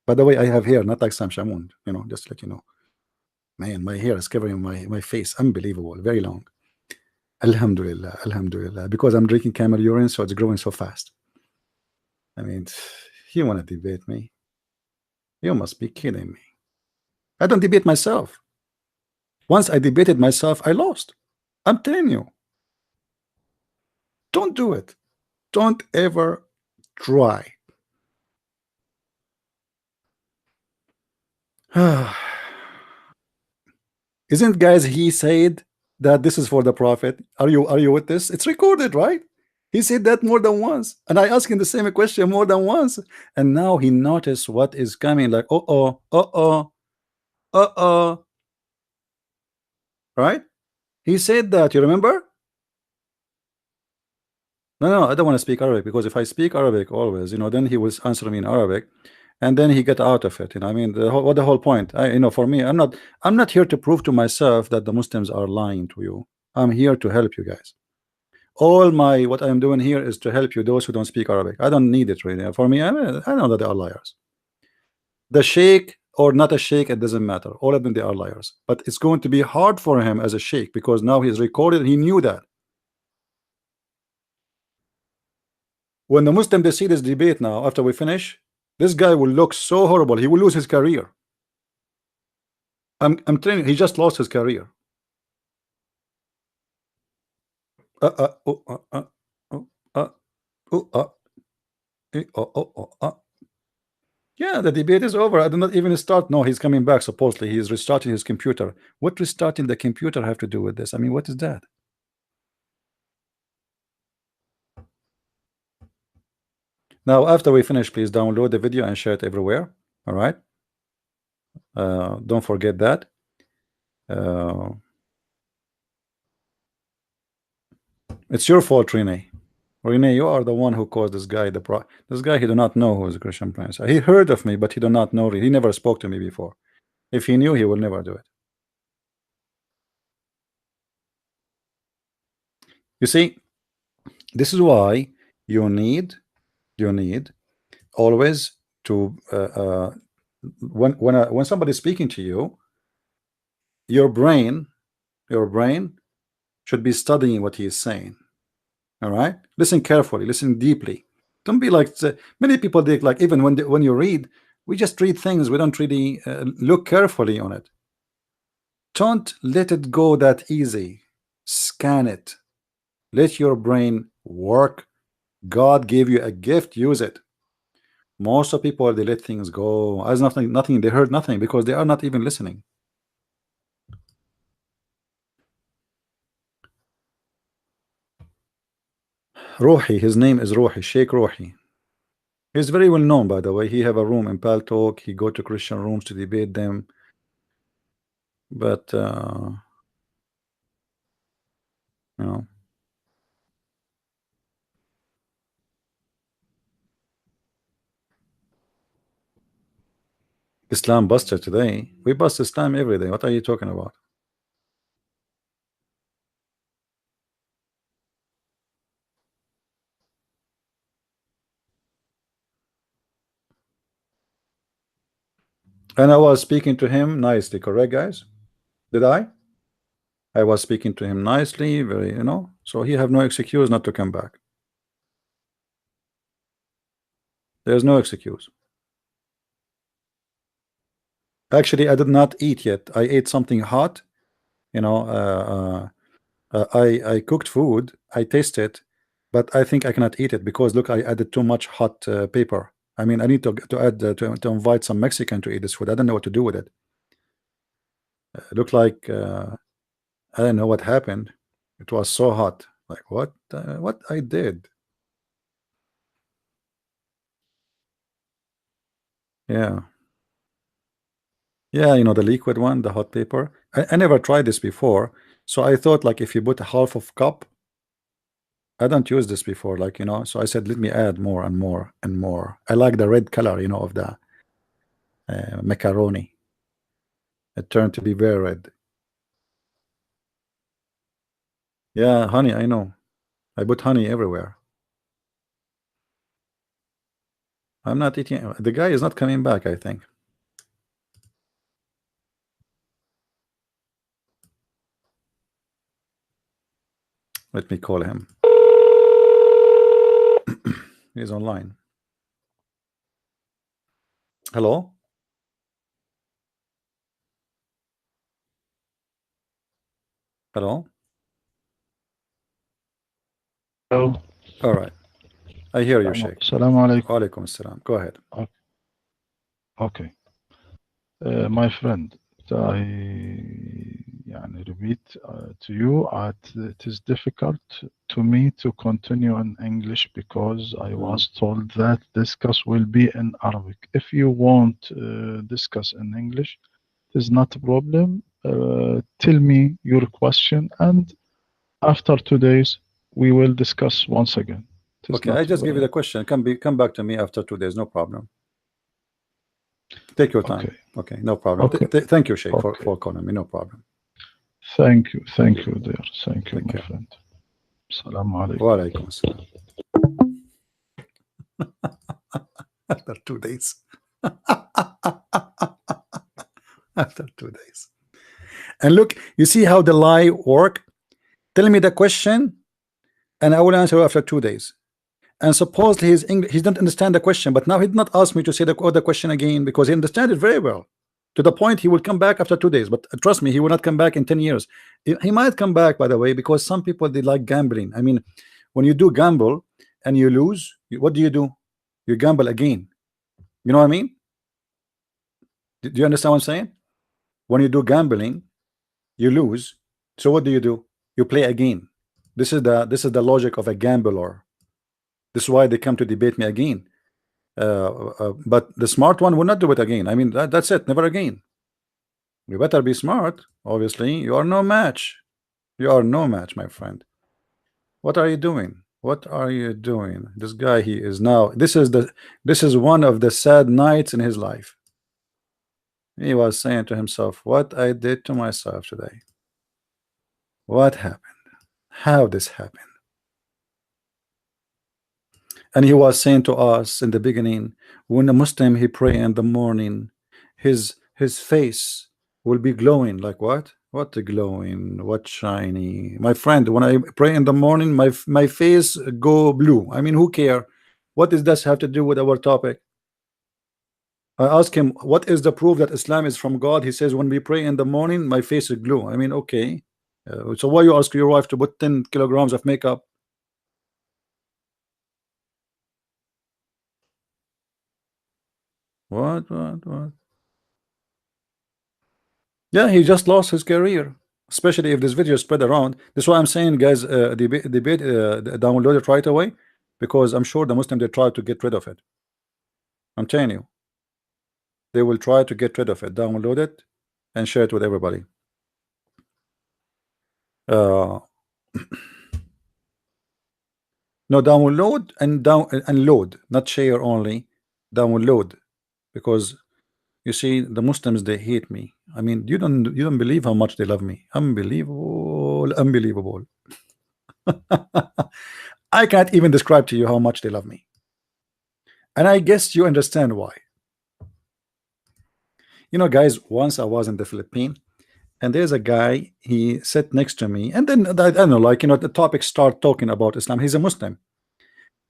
By the way, I have hair, not like Sam Shamoun, you know, just to let you know. Man, my hair is covering my face. Unbelievable. Very long. Alhamdulillah. Alhamdulillah. Because I'm drinking camel urine, so it's growing so fast. I mean, you want to debate me? You must be kidding me. I don't debate myself. Once I debated myself, I lost. I'm telling you. Don't do it. Don't ever try. Isn't, guys, he said that this is for the Prophet? Are you with this? It's recorded, right? He said that more than once, and I asked him the same question more than once, and now he noticed what is coming. Like, right? He said that. You remember? No, I don't want to speak Arabic, because if I speak Arabic always, then he will answer me in Arabic, and then he get out of it. I mean, what the whole point? For me, I'm not here to prove to myself that the Muslims are lying to you. I'm here to help you guys. All what I'm doing here is to help you, those who don't speak Arabic. I don't need it really. For me, I know that they are liars. The sheikh or not a sheikh, it doesn't matter. All of them, they are liars. But it's going to be hard for him as a sheikh, because now he's recorded. He knew that. When the Muslim, they see this debate now, after we finish, this guy will look so horrible. He will lose his career. I'm telling you, he just lost his career. Yeah, the debate is over. I did not even start. No, he's coming back. Supposedly, he's restarting his computer. What restarting the computer have to do with this? I mean, what is that? Now, after we finish, please download the video and share it everywhere. All right. Don't forget that. It's your fault, Rene. Rene, you are the one who caused this guy this guy. He do not know who is a Christian Prince. He heard of me, but he do not know. He never spoke to me before. If he knew, he will never do it. You see, this is why you need always to when somebody's speaking to you, your brain should be studying what he is saying. All right, listen carefully, listen deeply. Don't be like many people. They like, even when you read, we just read things, we don't really look carefully on it. Don't let it go that easy. Scan it. Let your brain work. God gave you a gift, use it. Most of people, they let things go as nothing. They heard nothing, because they are not even listening. Rohi, his name is Rohi, Sheikh Rohi. He's very well known, by the way. He have a room in Pal Talk. He go to Christian rooms to debate them. But Islam buster today. We bust Islam every day. What are you talking about? And I was speaking to him nicely, correct, guys? Did I? I was speaking to him nicely, very, so he have no excuse not to come back. There's no excuse. Actually, I did not eat yet. I ate something hot. I cooked food. I tasted, but I think I cannot eat it, because look, I added too much hot pepper. I mean, I need to add to invite some Mexican to eat this food. I don't know what to do with it. Look like I don't know what happened. It was so hot. Like what I did. Yeah. Yeah, the liquid one, the hot paper. I never tried this before, so I thought, like, if you put a half of cup, I don't use this before, like, so I said, let me add more and more and more. I like the red color, of the macaroni. It turned to be very red. Yeah, honey, I know. I put honey everywhere. I'm not eating. The guy is not coming back, I think. Let me call him. He's online. Hello? Hello? Hello. All right. I hear you, Sheikh. Assalamu alaikum. Wa alaikum assalam. Go ahead. Okay. My friend, I repeat to you, it is difficult to me to continue in English because I was told that discuss will be in Arabic. If you want discuss in English, it is not a problem. Tell me your question, and after 2 days, we will discuss once again. It is Okay, not. I just give you the question. Come back to me after 2 days, no problem. Take your time. Okay. Okay, no problem. Okay. Thank you, Sheikh, Okay. for calling me. No problem. Thank you, dear. Thank you, Take my care. friend. Assalamu alaikum. Wa alaikum assalam. After 2 days. After 2 days. And look, you see how the lie work? Tell me the question, and I will answer after 2 days. And supposedly he's English, he didn't understand the question, but now he did not ask me to say the other question again because he understands it very well. To the point he will come back after 2 days, but trust me, he will not come back in 10 years. He might come back, by the way, because some people, they like gambling. I mean, when you do gamble and you lose, what do? You gamble again. You know what I mean? Do you understand what I'm saying? When you do gambling, you lose. So what do? You play again. This is the logic of a gambler. This is why they come to debate me again. But the smart one will not do it again. I mean, that's it, never again. You better be smart. Obviously, you are no match. You are no match, my friend. What are you doing? What are you doing? This guy, he is now. This is one of the sad nights in his life. He was saying to himself, "What I did to myself today? What happened? How this happened?" And he was saying to us in the beginning, when a Muslim he pray in the morning, his face will be glowing. Like what? What glowing? What shiny? My friend, when I pray in the morning, my face go blue. I mean, who care? What does this have to do with our topic? I ask him, what is the proof that Islam is from God? He says, when we pray in the morning, my face is glue. I mean, okay. So why you ask your wife to put 10 kilograms of makeup? What? Yeah, he just lost his career, especially if this video spread around. That's why I'm saying, guys, debate, download it right away, because I'm sure the Muslim, they try to get rid of it. I'm telling you, they will try to get rid of it. Download it and share it with everybody. No, download and load, not share only. Download, because you see, the Muslims, they hate me. I mean, you don't believe how much they love me. Unbelievable, unbelievable. I can't even describe to you how much they love me. And I guess you understand why. You know, guys, once I was in the Philippines, and there's a guy, he sat next to me, and then I don't know, like, the topic start talking about Islam. He's a Muslim.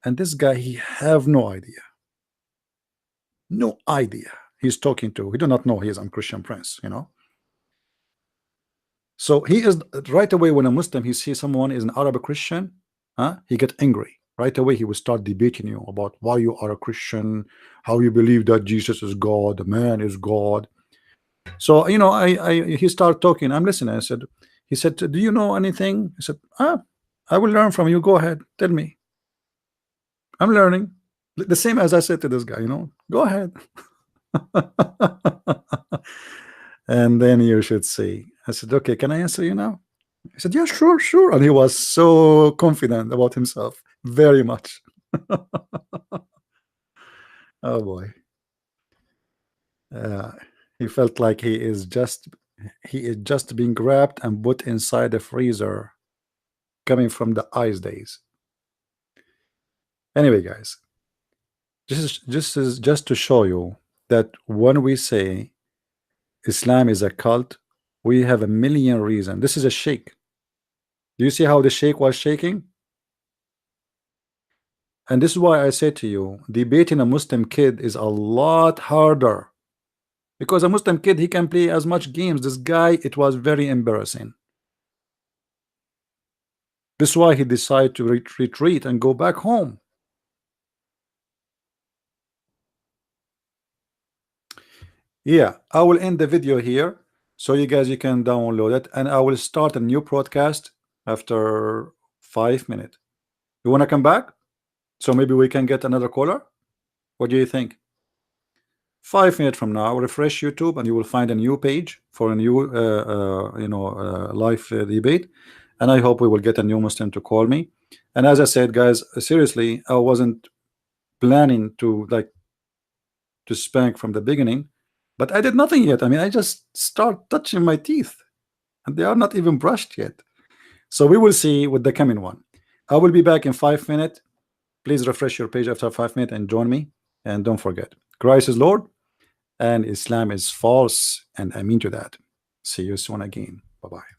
And this guy, he have no idea. No idea he's talking to. He do not know he is a Christian prince. So he is right away, when a Muslim he sees someone is an Arab Christian, he get angry. Right away he will start debating you about why you are a Christian, how you believe that Jesus is God, the man is God. So he started talking. I'm listening. He said, do you know anything? I said, I will learn from you. Go ahead, tell me. I'm learning. The same as I said to this guy, go ahead. And then you should see. I said, okay, can I answer you now? He said, yeah, sure. And he was so confident about himself, very much. Oh boy. He felt like he is just being grabbed and put inside the freezer, coming from the ice days. Anyway, guys, this is just to show you that when we say Islam is a cult, we have a million reasons. This is a sheikh. Do you see how the sheikh was shaking? And this is why I say to you, debating a Muslim kid is a lot harder, because a Muslim kid, he can play as much games. This guy, it was very embarrassing. This is why he decided to retreat and go back home. Yeah, I will end the video here so you guys you can download it, and I will start a new broadcast after 5 minutes. You want to come back so maybe we can get another caller? What do you think? 5 minutes from now, refresh YouTube and you will find a new page for a new live debate, and I hope we will get a new Muslim to call me. And as I said, guys, seriously, I wasn't planning to spank from the beginning, but I did nothing yet. I mean, I just start touching my teeth and they are not even brushed yet. So we will see with the coming one. I will be back in 5 minutes. Please refresh your page after 5 minutes and join me. And don't forget, Christ is Lord and Islam is false, and I mean to that. See you soon again. Bye-bye.